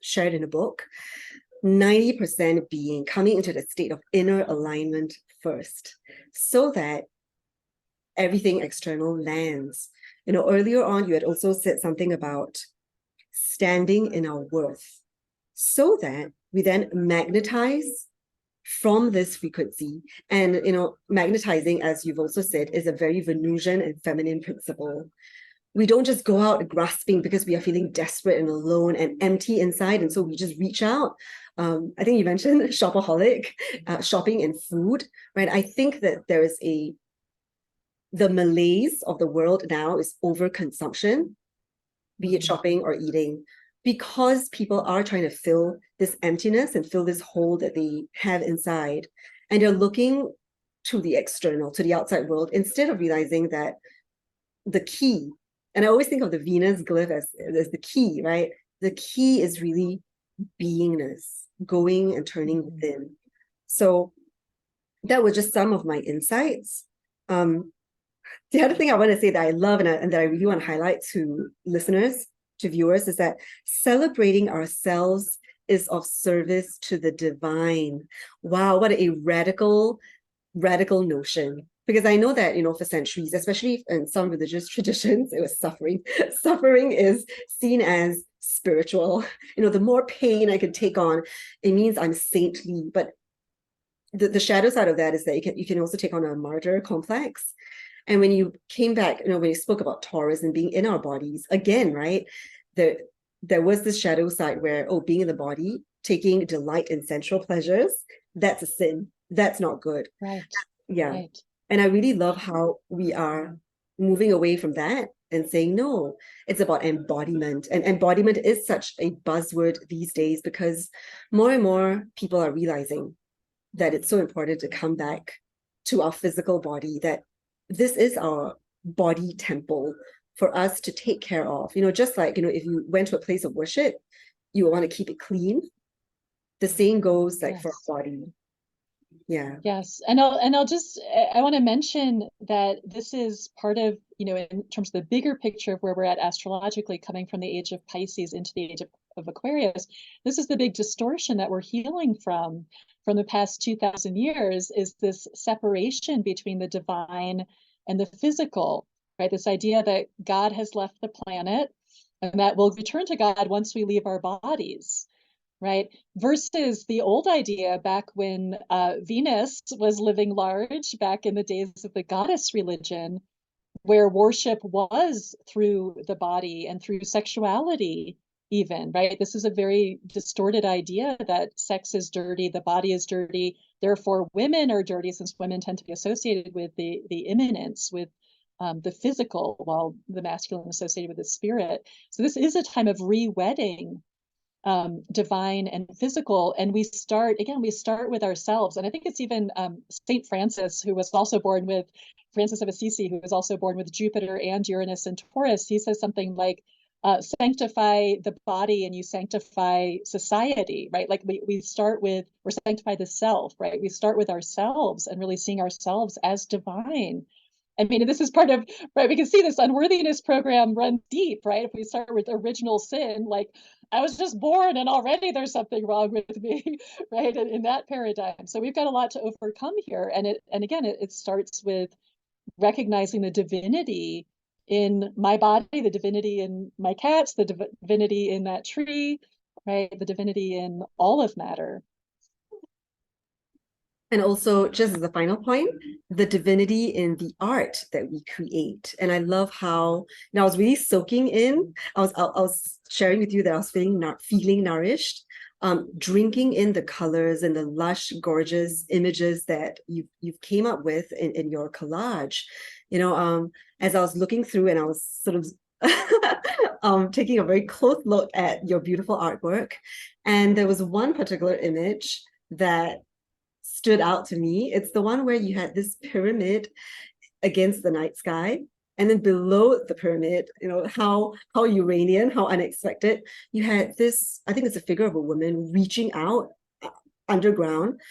Speaker 1: shared in a book, 90% being coming into the state of inner alignment first, so that everything external lands. Earlier on, you had also said something about standing in our worth, so that we then magnetize from this frequency. And, magnetizing, as you've also said, is a very Venusian and feminine principle. We don't just go out grasping because we are feeling desperate and alone and empty inside. And so we just reach out. I think you mentioned shopaholic, shopping and food, right? I think that there is the malaise of the world now is overconsumption, be it shopping or eating, because people are trying to fill this emptiness and fill this hole that they have inside. And they're looking to the external, to the outside world, instead of realizing that the key, and I always think of the Venus glyph as the key, right? The key is really beingness, going and turning within. So that was just some of my insights. The other thing I want to say that I love and that I really want to highlight to listeners, to viewers, is that celebrating ourselves is of service to the divine. Wow, what a radical notion. Because I know that, for centuries, especially in some religious traditions, it was suffering. Suffering is seen as spiritual. The more pain I can take on, it means I'm saintly. But the shadow side of that is that you can also take on a martyr complex. And when you came back, when you spoke about Taurus and being in our bodies, again, right, there was this shadow side where, being in the body, taking delight in sensual pleasures, that's a sin. That's not good.
Speaker 2: Right.
Speaker 1: Yeah.
Speaker 2: Right.
Speaker 1: And I really love how we are moving away from that and saying, no, it's about embodiment. And embodiment is such a buzzword these days, because more and more people are realizing that it's so important to come back to our physical body, that this is our body temple for us to take care of. Just like, if you went to a place of worship, you want to keep it clean. The same goes like for our body. Yeah.
Speaker 2: Yes. And I'll just, I want to mention that this is part of, in terms of the bigger picture of where we're at astrologically, coming from the age of Pisces into the age of Aquarius, this is the big distortion that we're healing from the past 2,000 years, is this separation between the divine and the physical, right? This idea that God has left the planet and that we'll return to God once we leave our bodies. Right? Versus the old idea back when Venus was living large, back in the days of the goddess religion, where worship was through the body and through sexuality even, right? This is a very distorted idea that sex is dirty, the body is dirty, therefore women are dirty, since women tend to be associated with the immanence, with the physical, while the masculine associated with the spirit. So this is a time of re-wedding divine and physical, and we start with ourselves. And I think it's even Saint Francis, who was also born with Francis of Assisi, who was also born with Jupiter and Uranus and Taurus. He says something like, sanctify the body and you sanctify society, right? Like we start with, or sanctify the self, right? We start with ourselves and really seeing ourselves as divine. I mean, this is part of, right, we can see this unworthiness program run deep, right? If we start with original sin, like, I was just born and already there's something wrong with me, right? In that paradigm. So we've got a lot to overcome here. And again, it starts with recognizing the divinity in my body, the divinity in my cats, the divinity in that tree, right? The divinity in all of matter.
Speaker 1: And also, just as a final point, the divinity in the art that we create. And I love how, I was really soaking in, I was sharing with you that I was feeling nourished drinking in the colors and the lush, gorgeous images that you've came up with in your collage. As I was looking through and I was sort of taking a very close look at your beautiful artwork, and there was one particular image that stood out to me. It's the one where you had this pyramid against the night sky, and then below the pyramid, how Uranian, how unexpected, you had this, I think it's a figure of a woman reaching out underground,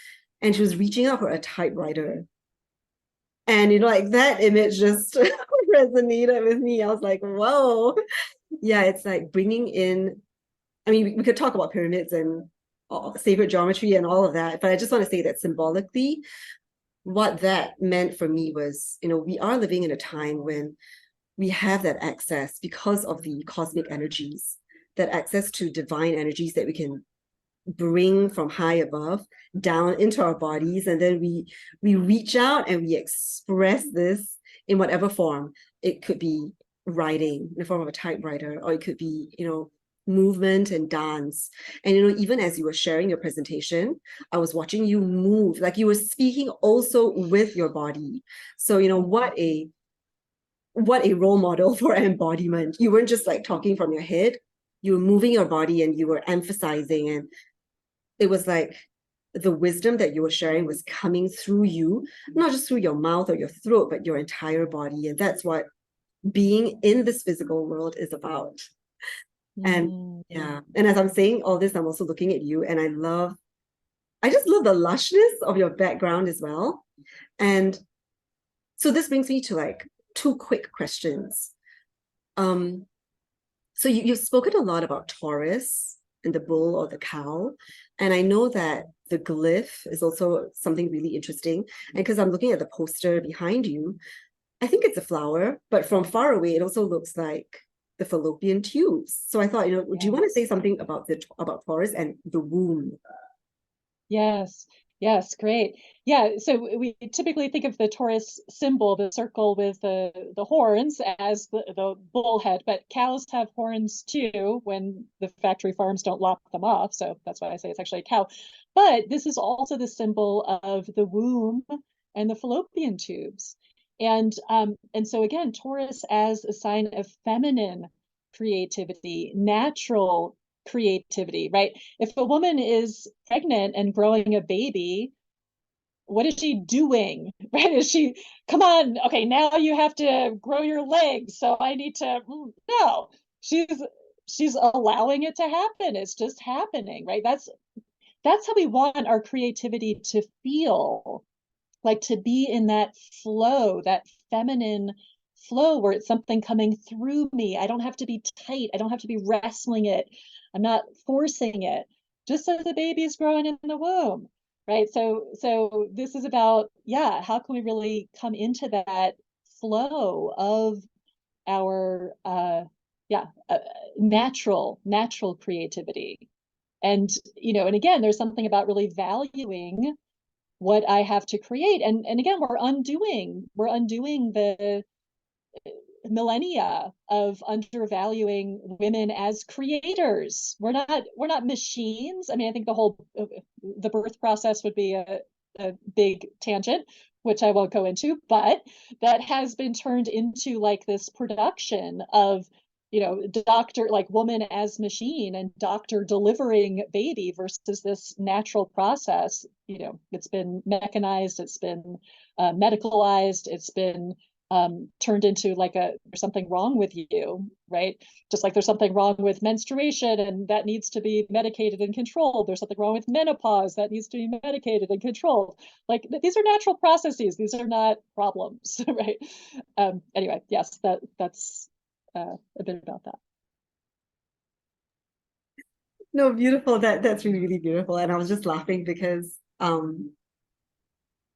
Speaker 1: and she was reaching out for a typewriter. And like that image just resonated with me. I was like, whoa. Yeah, it's like bringing in, I mean, we could talk about pyramids and sacred geometry and all of that, but I just want to say that symbolically, what that meant for me was, we are living in a time when we have that access because of the cosmic energies, that access to divine energies that we can bring from high above down into our bodies, and then we reach out and we express this in whatever form. It could be writing in the form of a typewriter, or it could be movement and dance. And even as you were sharing your presentation, I was watching you move, like you were speaking also with your body. So what a role model for embodiment. You weren't just like talking from your head, you were moving your body and you were emphasizing, and it was like the wisdom that you were sharing was coming through you, not just through your mouth or your throat, but your entire body. And that's what being in this physical world is about. And yeah, and as I'm saying all this, I'm also looking at you, and I just love the lushness of your background as well. And so this brings me to like two quick questions. So you've spoken a lot about Taurus and the bull or the cow, and I know that the glyph is also something really interesting. And because I'm looking at the poster behind you, I think it's a flower, but from far away, it also looks like the fallopian tubes. So I thought, do you want to say something about Taurus and the womb?
Speaker 2: Yes, great. Yeah, so we typically think of the Taurus symbol, the circle with the horns, as the bullhead, but cows have horns too when the factory farms don't lop them off. So that's why I say it's actually a cow. But this is also the symbol of the womb and the fallopian tubes. And so again, Taurus as a sign of feminine creativity, natural creativity, right? If a woman is pregnant and growing a baby, what is she doing? Right? Is she, come on, okay, now you have to grow your legs, so I need to, no, she's allowing it to happen. It's just happening, right? That's how we want our creativity to feel, like to be in that flow, that feminine flow where it's something coming through me. I don't have to be tight. I don't have to be wrestling it. I'm not forcing it, just as the baby's growing in the womb, right? So this is about, how can we really come into that flow of our natural creativity. And and again, there's something about really valuing what I have to create. And again, we're undoing the millennia of undervaluing women as creators. We're not machines. I mean, I think the birth process would be a big tangent, which I won't go into, but that has been turned into like this production of doctor, like woman as machine, and doctor delivering baby, versus this natural process. It's been mechanized, it's been medicalized, it's been turned into like there's something wrong with you, right? Just like there's something wrong with menstruation and that needs to be medicated and controlled. There's something wrong with menopause that needs to be medicated and controlled. Like these are natural processes. These are not problems, right? Anyway, yes, that's a bit about that.
Speaker 1: No, beautiful. That's really, really beautiful. And I was just laughing because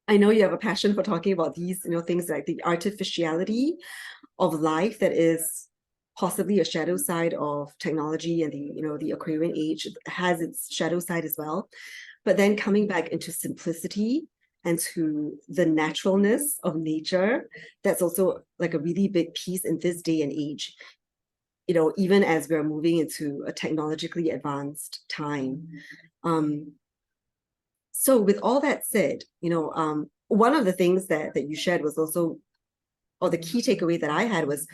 Speaker 1: I know you have a passion for talking about these, things like the artificiality of life that is possibly a shadow side of technology, and the Aquarian age has its shadow side as well. But then coming back into simplicity and to the naturalness of nature, that's also like a really big piece in this day and age. even as we're moving into a technologically advanced time. So with all that said, one of the things that you shared was also, or the key takeaway that I had was,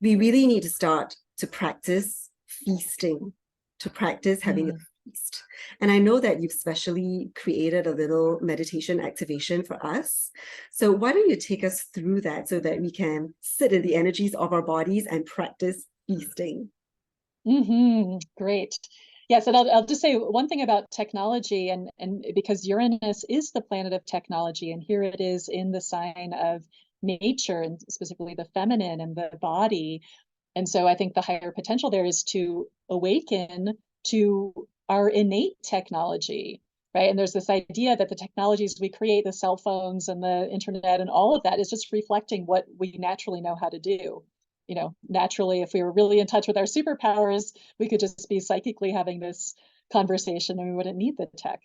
Speaker 1: we really need to start to practice feasting, to practice having a feast. And I know that you've specially created a little meditation activation for us. So why don't you take us through that so that we can sit in the energies of our bodies and practice feasting?
Speaker 2: Great. Yes, and I'll just say one thing about technology, and because Uranus is the planet of technology, and here it is in the sign of nature, and specifically the feminine and the body. And so I think the higher potential there is to awaken to our innate technology, right? And there's this idea that the technologies we create, the cell phones and the internet and all of that, is just reflecting what we naturally know how to do. Naturally, if we were really in touch with our superpowers, we could just be psychically having this conversation and we wouldn't need the tech.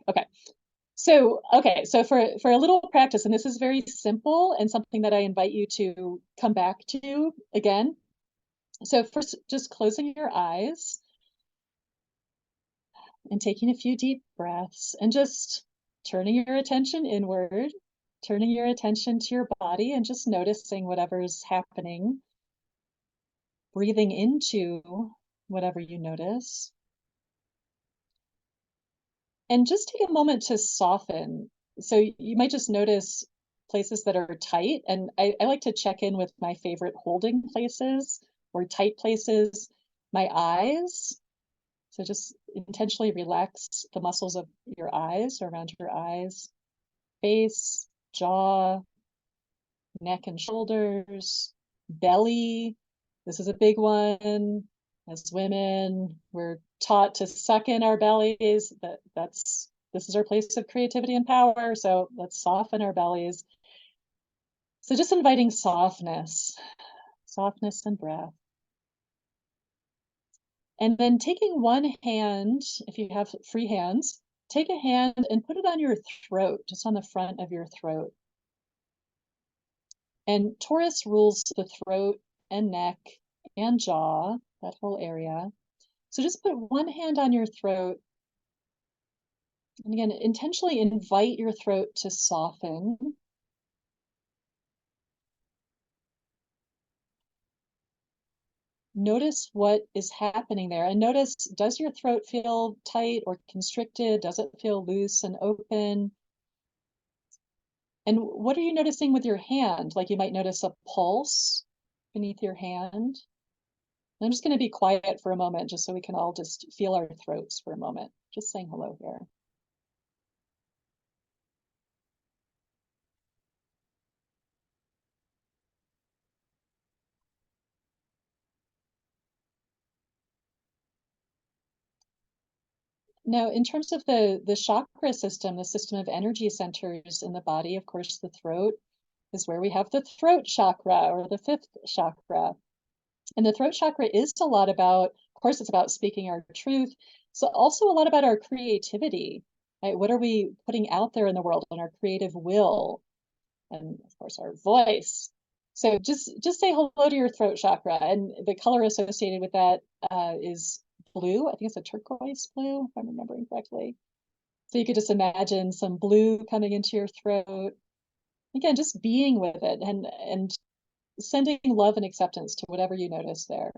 Speaker 2: So for a little practice, and this is very simple and something that I invite you to come back to again. So first, just closing your eyes and taking a few deep breaths and just turning your attention inward, turning your attention to your body and just noticing whatever's happening. Breathing into whatever you notice. And just take a moment to soften. So you might just notice places that are tight. And I like to check in with my favorite holding places or tight places. My eyes. So just intentionally relax the muscles of your eyes, around your eyes, face, jaw, neck and shoulders, belly. This is a big one. As women, we're taught to suck in our bellies. This is our place of creativity and power. So let's soften our bellies. So just inviting softness and breath. And then taking one hand, if you have free hands, take a hand and put it on your throat, just on the front of your throat. And Taurus rules the throat and neck and jaw, that whole area. So just put one hand on your throat. And again, intentionally invite your throat to soften. Notice what is happening there. And notice, does your throat feel tight or constricted? Does it feel loose and open? And what are you noticing with your hand? Like you might notice a pulse beneath your hand. I'm just going to be quiet for a moment, just so we can all just feel our throats for a moment. Just saying hello here. Now, in terms of the chakra system, the system of energy centers in the body, of course, the throat is where we have the throat chakra, or the fifth chakra. And the throat chakra is a lot about, of course, it's about speaking our truth. So also a lot about our creativity, right? What are we putting out there in the world, and our creative will, and of course our voice. So just say hello to your throat chakra, and the color associated with that is blue. I think it's a turquoise blue, if I'm remembering correctly. So you could just imagine some blue coming into your throat. Again, just being with it and sending love and acceptance to whatever you notice there.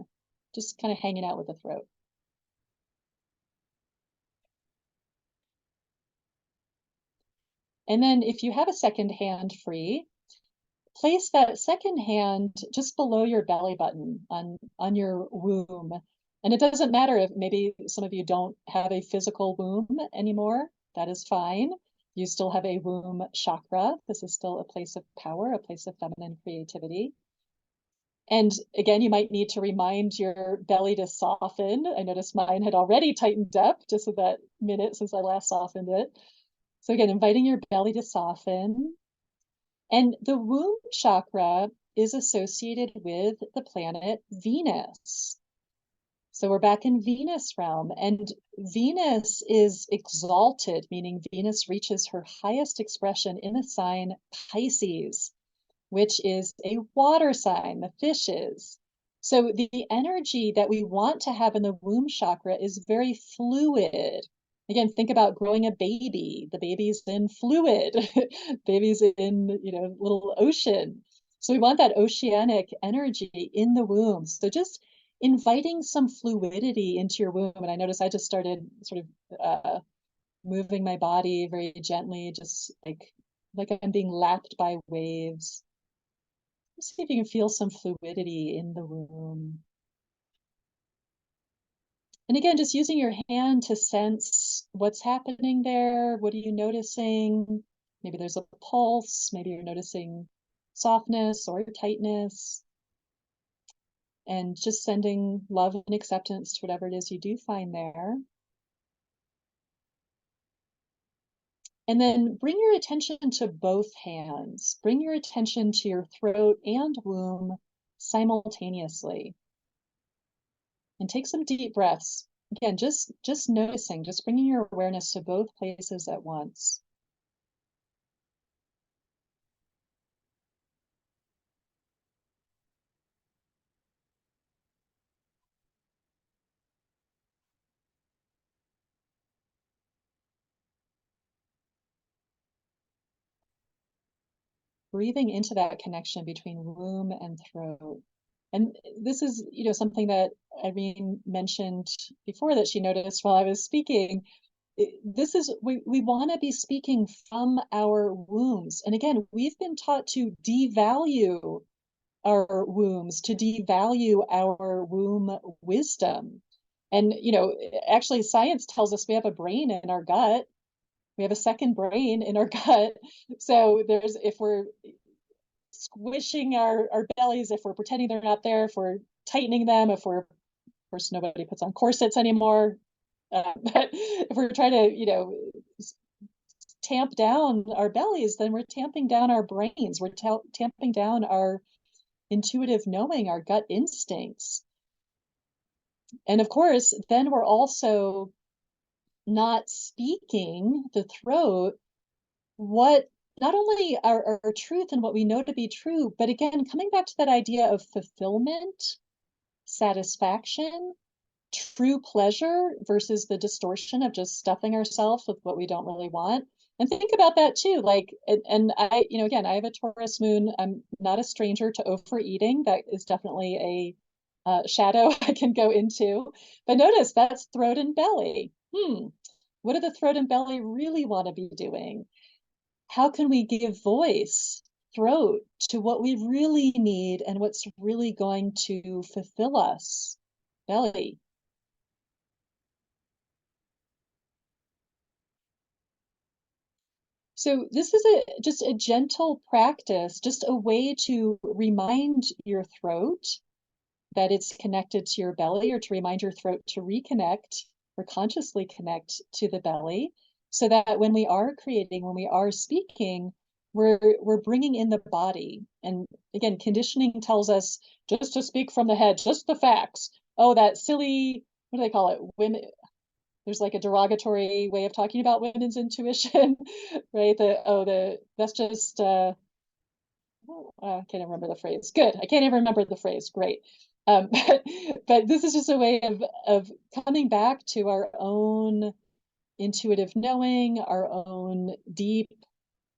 Speaker 2: Just kind of hanging out with the throat. And then if you have a second hand free, place that second hand just below your belly button on your womb. And it doesn't matter if maybe some of you don't have a physical womb anymore. That is fine. You still have a womb chakra. This is still a place of power, a place of feminine creativity. And again, you might need to remind your belly to soften. I noticed mine had already tightened up just in that minute since I last softened it. So again, inviting your belly to soften. And the womb chakra is associated with the planet Venus. So we're back in Venus realm, and Venus is exalted, meaning Venus reaches her highest expression in the sign Pisces, which is a water sign, the fishes. So the energy that we want to have in the womb chakra is very fluid. Again, think about growing a baby. The baby's in fluid. Baby's in, little ocean. So we want that oceanic energy in the womb. So just inviting some fluidity into your womb. And I notice I just started sort of moving my body very gently, just like I'm being lapped by waves. See if you can feel some fluidity in the womb. And again, just using your hand to sense what's happening there. What are you noticing? Maybe there's a pulse. Maybe you're noticing softness or tightness. And just sending love and acceptance to whatever it is you do find there. And then bring your attention to both hands. Bring your attention to your throat and womb simultaneously. And take some deep breaths. Again, just noticing, just bringing your awareness to both places at once. Breathing into that connection between womb and throat. And this is, something that Irene mentioned before that she noticed while I was speaking. This is, we want to be speaking from our wombs. And again, we've been taught to devalue our wombs, to devalue our womb wisdom. And, actually science tells us we have a brain in our gut. We have a second brain in our gut. So if we're squishing our bellies, if we're pretending they're not there, if we're tightening them, of course, nobody puts on corsets anymore. But if we're trying to, tamp down our bellies, then we're tamping down our brains. We're tamping down our intuitive knowing, our gut instincts. And of course, then we're also not speaking the throat what not only our truth and what we know to be true, but again, coming back to that idea of fulfillment, satisfaction, true pleasure versus the distortion of just stuffing ourselves with what we don't really want. And think about that too. And I, again, I have a Taurus moon. I'm not a stranger to overeating. That is definitely a shadow I can go into. But notice that's throat and belly. What do the throat and belly really want to be doing? How can we give voice, throat, to what we really need and what's really going to fulfill us? Belly. So this is just a gentle practice, just a way to remind your throat that it's connected to your belly, or to remind your throat to reconnect or consciously connect to the belly, so that when we are creating, when we are speaking, we're bringing in the body. And again, conditioning tells us just to speak from the head, just the facts. Oh, that silly, what do they call it? Women, there's like a derogatory way of talking about women's intuition, right? That's just I can't even remember the phrase. Good, I can't even remember the phrase. Great. But this is just a way of coming back to our own intuitive knowing, our own deep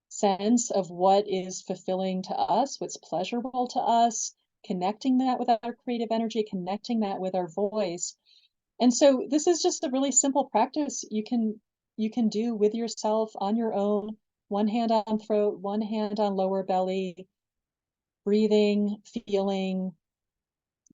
Speaker 2: sense of what is fulfilling to us, what's pleasurable to us, connecting that with our creative energy, connecting that with our voice. And so this is just a really simple practice you can do with yourself on your own. One hand on throat, one hand on lower belly, breathing, feeling,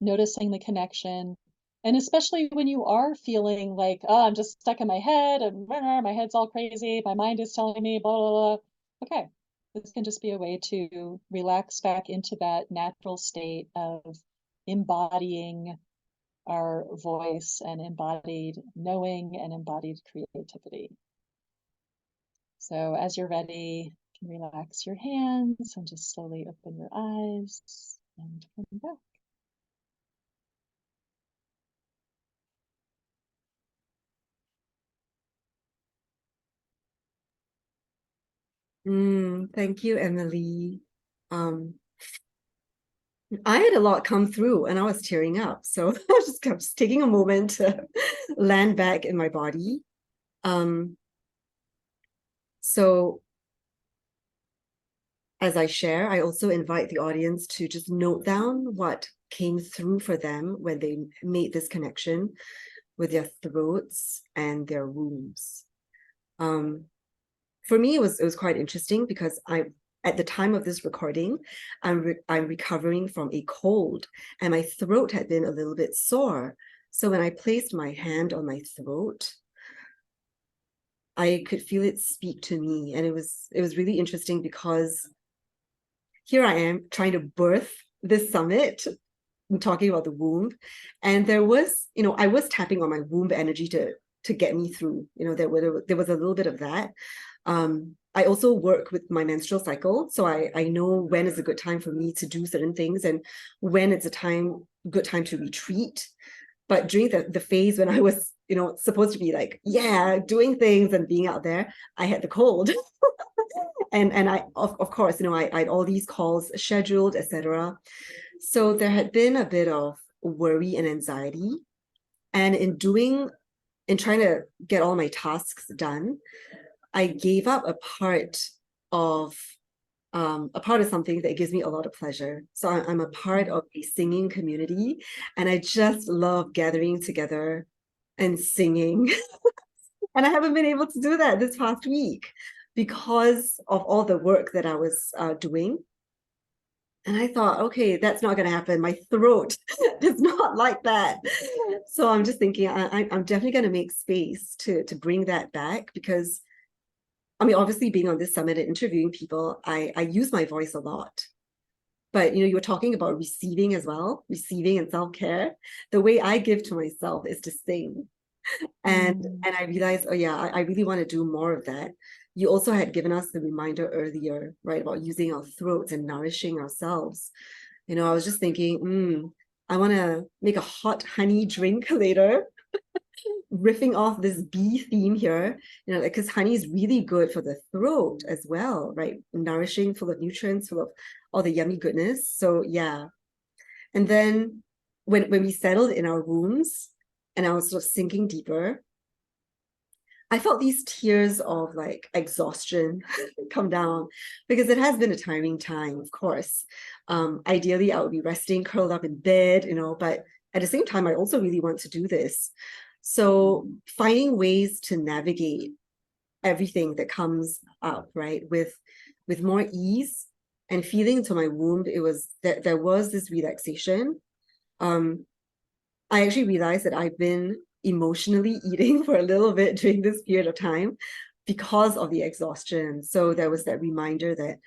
Speaker 2: noticing the connection. And especially when you are feeling like, oh, I'm just stuck in my head and my head's all crazy, my mind is telling me blah, blah, blah. Okay, this can just be a way to relax back into that natural state of embodying our voice and embodied knowing and embodied creativity. So as you're ready, you can relax your hands and just slowly open your eyes and come back.
Speaker 1: Thank you, Emily. Um, I had a lot come through and I was tearing up. So I was just taking a moment to land back in my body. Um, so as I share, I also invite the audience to just note down what came through for them when they made this connection with their throats and their wombs. For me, it was quite interesting because at the time of this recording, I'm recovering from a cold and my throat had been a little bit sore. So when I placed my hand on my throat, I could feel it speak to me, and it was really interesting because here I am trying to birth this summit. I'm talking about the womb, and there was, I was tapping on my womb energy to get me through. There was a little bit of that. I also work with my menstrual cycle, so I know when is a good time for me to do certain things and when it's good time to retreat. But during the phase when I was, supposed to be like, yeah, doing things and being out there, I had the cold. and I of course, I had all these calls scheduled, etc. So there had been a bit of worry and anxiety. And in trying to get all my tasks done, I gave up of a part of something that gives me a lot of pleasure. So I'm a part of a singing community, and I just love gathering together and singing. And I haven't been able to do that this past week because of all the work that I was doing. And I thought, okay, that's not going to happen. My throat is not like that. So I'm just thinking, I'm definitely going to make space to bring that back because, I mean, obviously being on this summit and interviewing people, I use my voice a lot. But, you were talking about receiving as well, receiving and self-care. The way I give to myself is to sing. And I realized, oh yeah, I really want to do more of that. You also had given us the reminder earlier, right, about using our throats and nourishing ourselves. I was just thinking, I want to make a hot honey drink later, riffing off this bee theme here, because honey is really good for the throat as well, right? Nourishing, full of nutrients, full of all the yummy goodness. So yeah. And then when we settled in our rooms and I was sort of sinking deeper, I felt these tears of like exhaustion come down because it has been a tiring time, of course. Ideally, I would be resting, curled up in bed, but at the same time, I also really want to do this. So finding ways to navigate everything that comes up, right, with more ease and feeling to my womb, it was that there was this relaxation. I actually realized that I've been emotionally eating for a little bit during this period of time because of the exhaustion. So there was that reminder that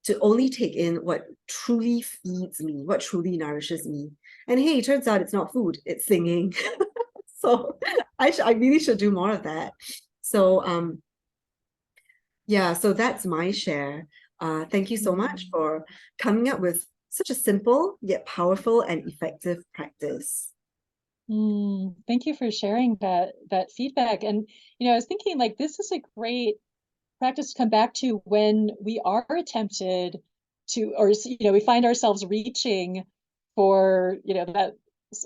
Speaker 1: to only take in what truly feeds me, what truly nourishes me. And hey, it turns out it's not food, it's singing. So I really should do more of that. So yeah, so that's my share. Thank you so much for coming up with such a simple yet powerful and effective practice.
Speaker 2: Thank you for sharing that feedback. And I was thinking like this is a great practice to come back to when we are tempted to, or we find ourselves reaching for that,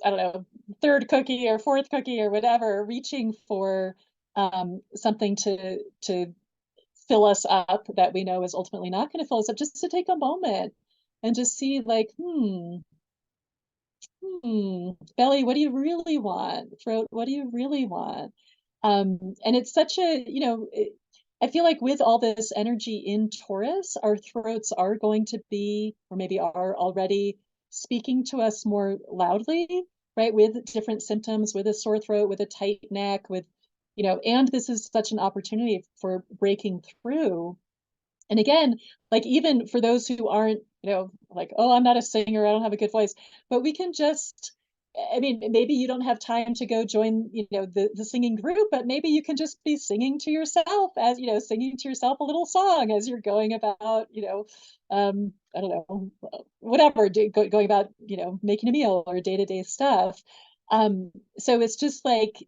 Speaker 2: I don't know, third cookie or fourth cookie or whatever, reaching for something to fill us up that we know is ultimately not going to fill us up, just to take a moment and just see like, belly, what do you really want? Throat, what do you really want? And it's such a, I feel like with all this energy in Taurus, our throats are going to be, or maybe are already speaking to us more loudly, right? With different symptoms, with a sore throat, with a tight neck, and this is such an opportunity for breaking through. And again, like even for those who aren't, like, oh, I'm not a singer, I don't have a good voice, but we can just, I mean, maybe you don't have time to go join, the singing group, but maybe you can just be singing to yourself as, singing to yourself a little song as you're going about, I don't know, whatever, going about, making a meal or day-to-day stuff. So it's just like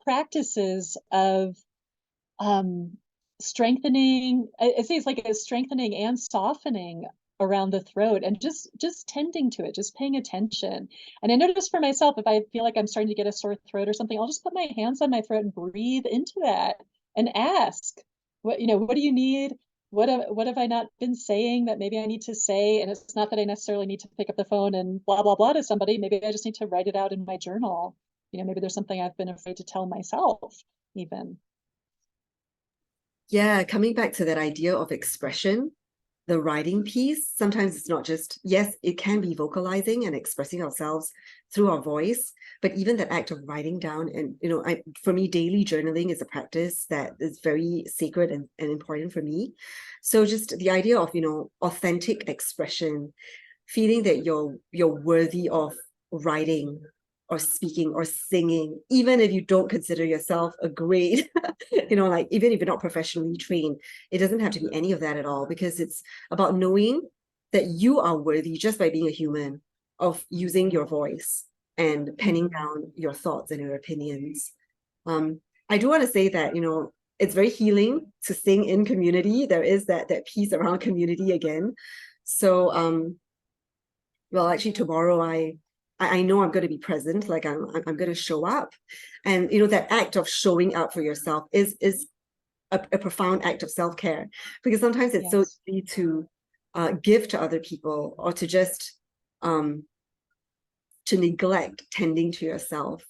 Speaker 2: practices of strengthening. I say it's like a strengthening and softening around the throat and just tending to it, just paying attention. And I notice for myself, if I feel like I'm starting to get a sore throat or something, I'll just put my hands on my throat and breathe into that and ask, what do you need? What have I not been saying that maybe I need to say? And it's not that I necessarily need to pick up the phone and blah, blah, blah to somebody. Maybe I just need to write it out in my journal. Maybe there's something I've been afraid to tell myself even.
Speaker 1: Yeah, coming back to that idea of expression, the writing piece, sometimes it's not just, yes, it can be vocalizing and expressing ourselves through our voice, but even that act of writing down, and for me, daily journaling is a practice that is very sacred and important for me. So just the idea of authentic expression, feeling that you're worthy of writing or speaking or singing, even if you don't consider yourself a great, like even if you're not professionally trained, it doesn't have to be any of that at all, because it's about knowing that you are worthy just by being a human of using your voice and penning down your thoughts and your opinions. I do want to say that, it's very healing to sing in community. There is that piece around community again. So, well, actually tomorrow I know I'm going to be present, like I'm going to show up. And, that act of showing up for yourself is a profound act of self-care, because sometimes it's so easy to give to other people, or to just to neglect tending to yourself.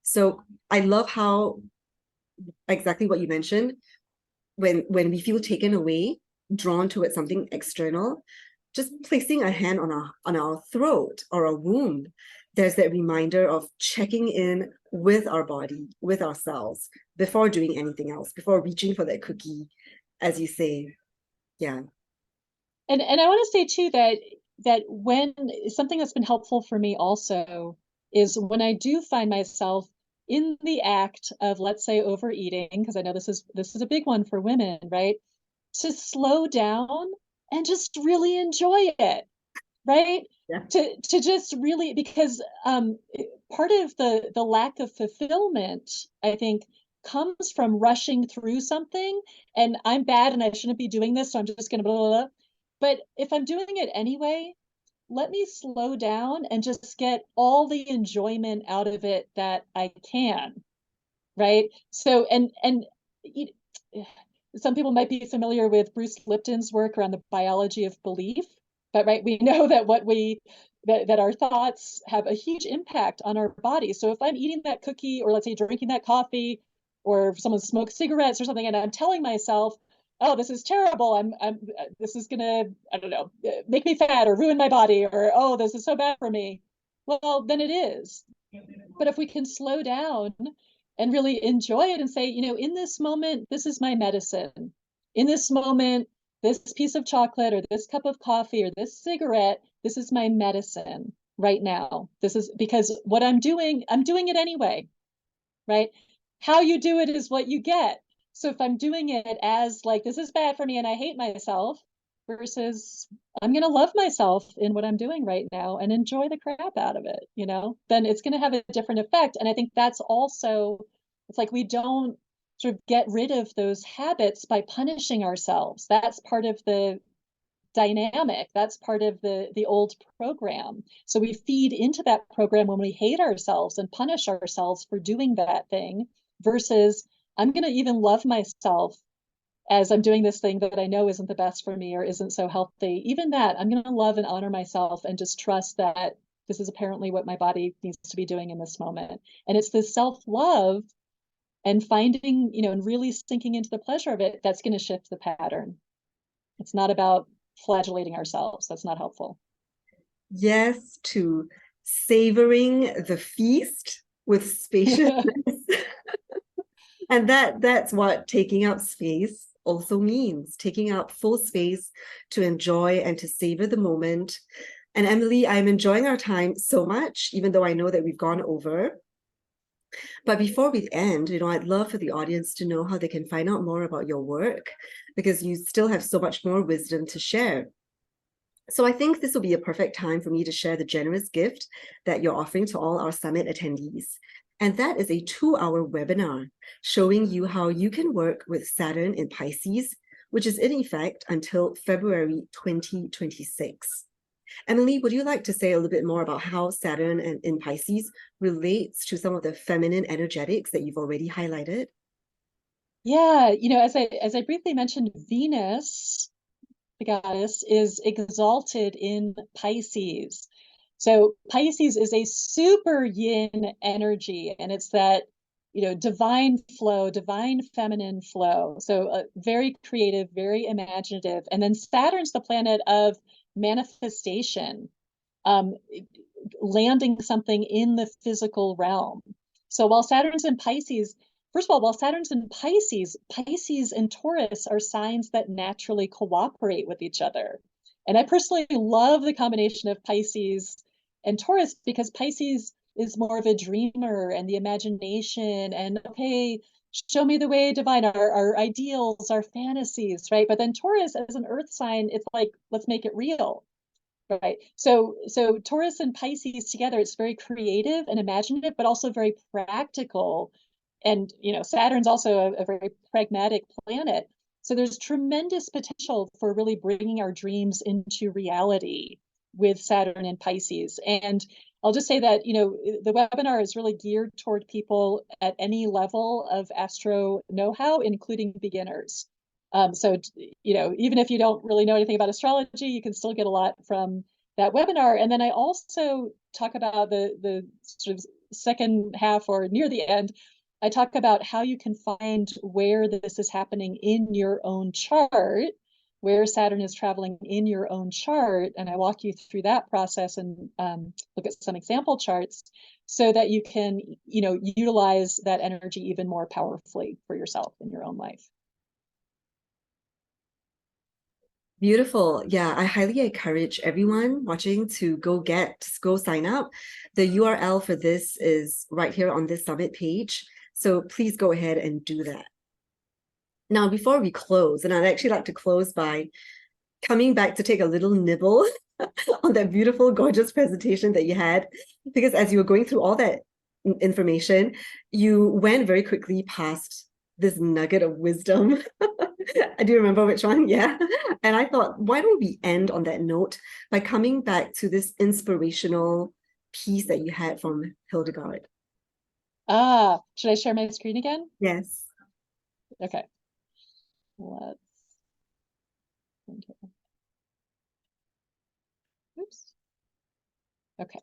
Speaker 1: So I love how exactly what you mentioned, when we feel taken away, drawn towards something external, just placing a hand on our throat or a wound, there's that reminder of checking in with our body, with ourselves, before doing anything else, before reaching for that cookie, as you say. Yeah.
Speaker 2: And I want to say too that when something that's been helpful for me also is when I do find myself in the act of, let's say, overeating, because I know this is a big one for women, right? To slow down and just really enjoy it, right?
Speaker 1: Yeah.
Speaker 2: To just really, because part of the lack of fulfillment, I think, comes from rushing through something, and I'm bad and I shouldn't be doing this, so I'm just gonna blah, blah, blah. But if I'm doing it anyway, let me slow down and just get all the enjoyment out of it that I can, right? So, and some people might be familiar with Bruce Lipton's work around the biology of belief, but right, we know that that our thoughts have a huge impact on our body. So if I'm eating that cookie, or let's say drinking that coffee, or if someone smokes cigarettes or something, and I'm telling myself, oh, this is terrible, this is gonna, I don't know, make me fat or ruin my body, or oh, this is so bad for me, well, then it is. But if we can slow down and really enjoy it and say, in this moment, this is my medicine. In this moment, this piece of chocolate or this cup of coffee or this cigarette, this is my medicine right now. This is because what I'm doing it anyway, right? How you do it is what you get. So if I'm doing it as like, this is bad for me and I hate myself, versus I'm going to love myself in what I'm doing right now and enjoy the crap out of it, then it's going to have a different effect. And I think that's also, it's like we don't sort of get rid of those habits by punishing ourselves. That's part of the dynamic. That's part of the old program. So we feed into that program when we hate ourselves and punish ourselves for doing that thing, versus I'm going to even love myself as I'm doing this thing that I know isn't the best for me or isn't so healthy. Even that, I'm going to love and honor myself and just trust that this is apparently what my body needs to be doing in this moment. And it's this self-love and finding, and really sinking into the pleasure of it that's going to shift the pattern. It's not about flagellating ourselves. That's not helpful.
Speaker 1: Yes, to savoring the feast with spaciousness. And that's what taking up space also means, taking up full space to enjoy and to savor the moment. And Emily, I'm enjoying our time so much, even though I know that we've gone over. But before we end, I'd love for the audience to know how they can find out more about your work, because you still have so much more wisdom to share. So I think this will be a perfect time for me to share the generous gift that you're offering to all our summit attendees. And that is a 2-hour webinar showing you how you can work with Saturn in Pisces which is in effect until February 2026. Emily, would you like to say a little bit more about how Saturn in Pisces relates to some of the feminine energetics that you've already highlighted?
Speaker 2: Yeah, as I briefly mentioned, Venus, the goddess, is exalted in Pisces. So Pisces is a super yin energy, and it's that, divine flow, divine feminine flow. So very creative, very imaginative. And then Saturn's the planet of manifestation, um, landing something in the physical realm. So while Saturn's in Pisces, first of all, while Saturn's in Pisces, Pisces and Taurus are signs that naturally cooperate with each other. And I personally love the combination of Pisces and Taurus because Pisces is more of a dreamer and the imagination and, okay, show me the way divine, our ideals, our fantasies, right? But then Taurus as an earth sign, it's like, let's make it real. Right. So Taurus and Pisces together, it's very creative and imaginative, but also very practical. And, Saturn's also a very pragmatic planet. So there's tremendous potential for really bringing our dreams into reality with Saturn and Pisces. And I'll just say that, the webinar is really geared toward people at any level of astro know-how, including beginners. So, even if you don't really know anything about astrology, you can still get a lot from that webinar. And then I also talk about the sort of second half or near the end. I talk about how you can find where this is happening in your own chart, where Saturn is traveling in your own chart. And I walk you through that process and look at some example charts so that you can, utilize that energy even more powerfully for yourself in your own life.
Speaker 1: Beautiful. Yeah, I highly encourage everyone watching to go sign up. The URL for this is right here on this summit page. So please go ahead and do that. Now, before we close, and I'd actually like to close by coming back to take a little nibble on that beautiful, gorgeous presentation that you had, because as you were going through all that information, you went very quickly past this nugget of wisdom. I do remember which one, yeah. And I thought, why don't we end on that note by coming back to this inspirational piece that you had from Hildegard?
Speaker 2: Should I share my screen again?
Speaker 1: Yes.
Speaker 2: Okay. Let's. Oops. Okay.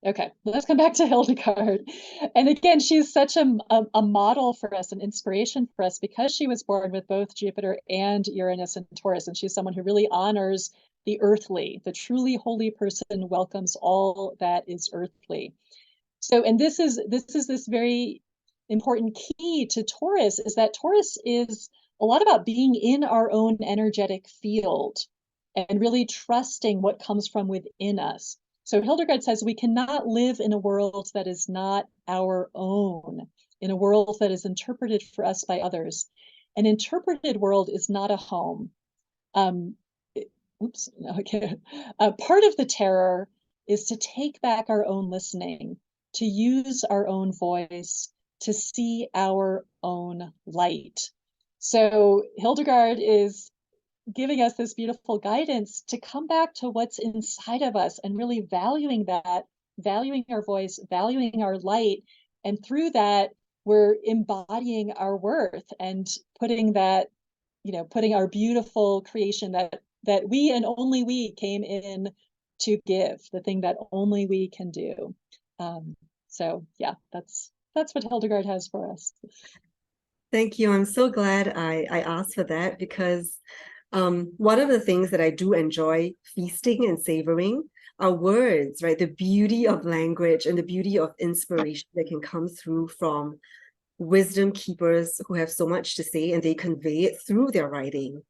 Speaker 2: Okay, let's come back to Hildegard. And again, she's such a model for us, an inspiration for us, because she was born with both Jupiter and Uranus and Taurus. And she's someone who really honors the earthly. The truly holy person welcomes all that is earthly. So, and this is this very important key to Taurus, is that Taurus is a lot about being in our own energetic field and really trusting what comes from within us. So Hildegard says we cannot live in a world that is not our own, in a world that is interpreted for us by others. An interpreted world is not a home. Oops, okay. Part of the terror is to take back our own listening, to use our own voice, to see our own light. So Hildegard is giving us this beautiful guidance to come back to what's inside of us and really valuing that, valuing our voice, valuing our light. And through that, we're embodying our worth and putting that, putting our beautiful creation that we and only we came in to give, the thing that only we can do. So yeah, that's what Hildegard has for us.
Speaker 1: Thank you. I'm so glad I asked for that, because one of the things that I do enjoy feasting and savoring are words, right? The beauty of language and the beauty of inspiration that can come through from wisdom keepers who have so much to say, and they convey it through their writing.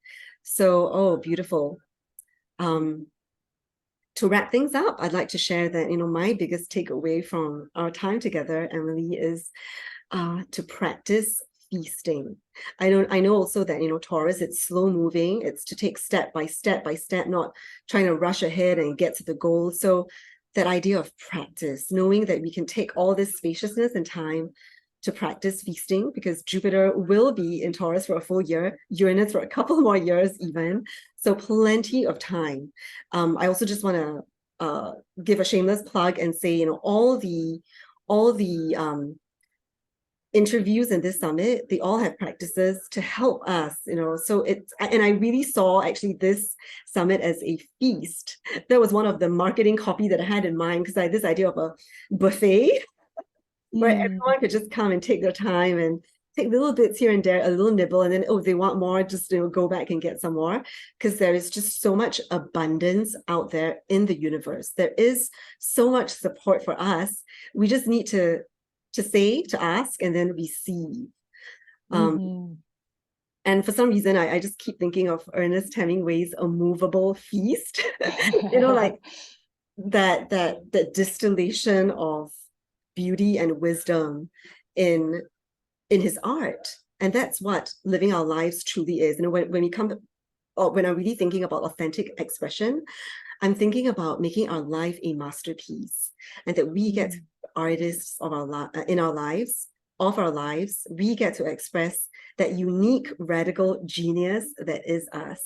Speaker 1: So, oh, beautiful. To wrap things up, I'd like to share that, my biggest takeaway from our time together, Emily, is to practice feasting. I know also that, Taurus, it's slow moving. It's to take step by step by step, not trying to rush ahead and get to the goal. So that idea of practice, knowing that we can take all this spaciousness and time to practice feasting, because Jupiter will be in Taurus for a full year, Uranus for a couple more years even. So plenty of time. I also just want to give a shameless plug and say, all the interviews in this summit, they all have practices to help us, so and I really saw actually this summit as a feast. That was one of the marketing copy that I had in mind, because I had this idea of a buffet where everyone could just come and take their time and take little bits here and there, a little nibble, and then, if they want more, just go back and get some more, because there is just so much abundance out there in the universe. There is so much support for us. We just need to ask, and then receive. And for some reason, I just keep thinking of Ernest Hemingway's A Movable Feast, like that distillation of beauty and wisdom in his art. And that's what living our lives truly is. When I'm really thinking about authentic expression, I'm thinking about making our life a masterpiece, and that we get artists of our lives. We get to express that unique, radical genius that is us.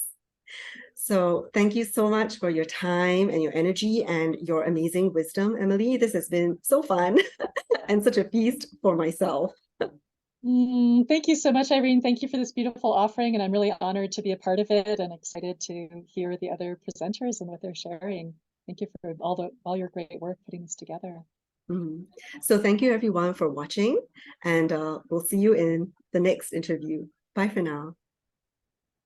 Speaker 1: So thank you so much for your time and your energy and your amazing wisdom, Emily. This has been so fun and such a feast for myself.
Speaker 2: Thank you so much, Irene. Thank you for this beautiful offering, and I'm really honored to be a part of it and excited to hear the other presenters and what they're sharing. Thank you for all your great work putting this together.
Speaker 1: So thank you everyone for watching, and we'll see you in the next interview. Bye for now.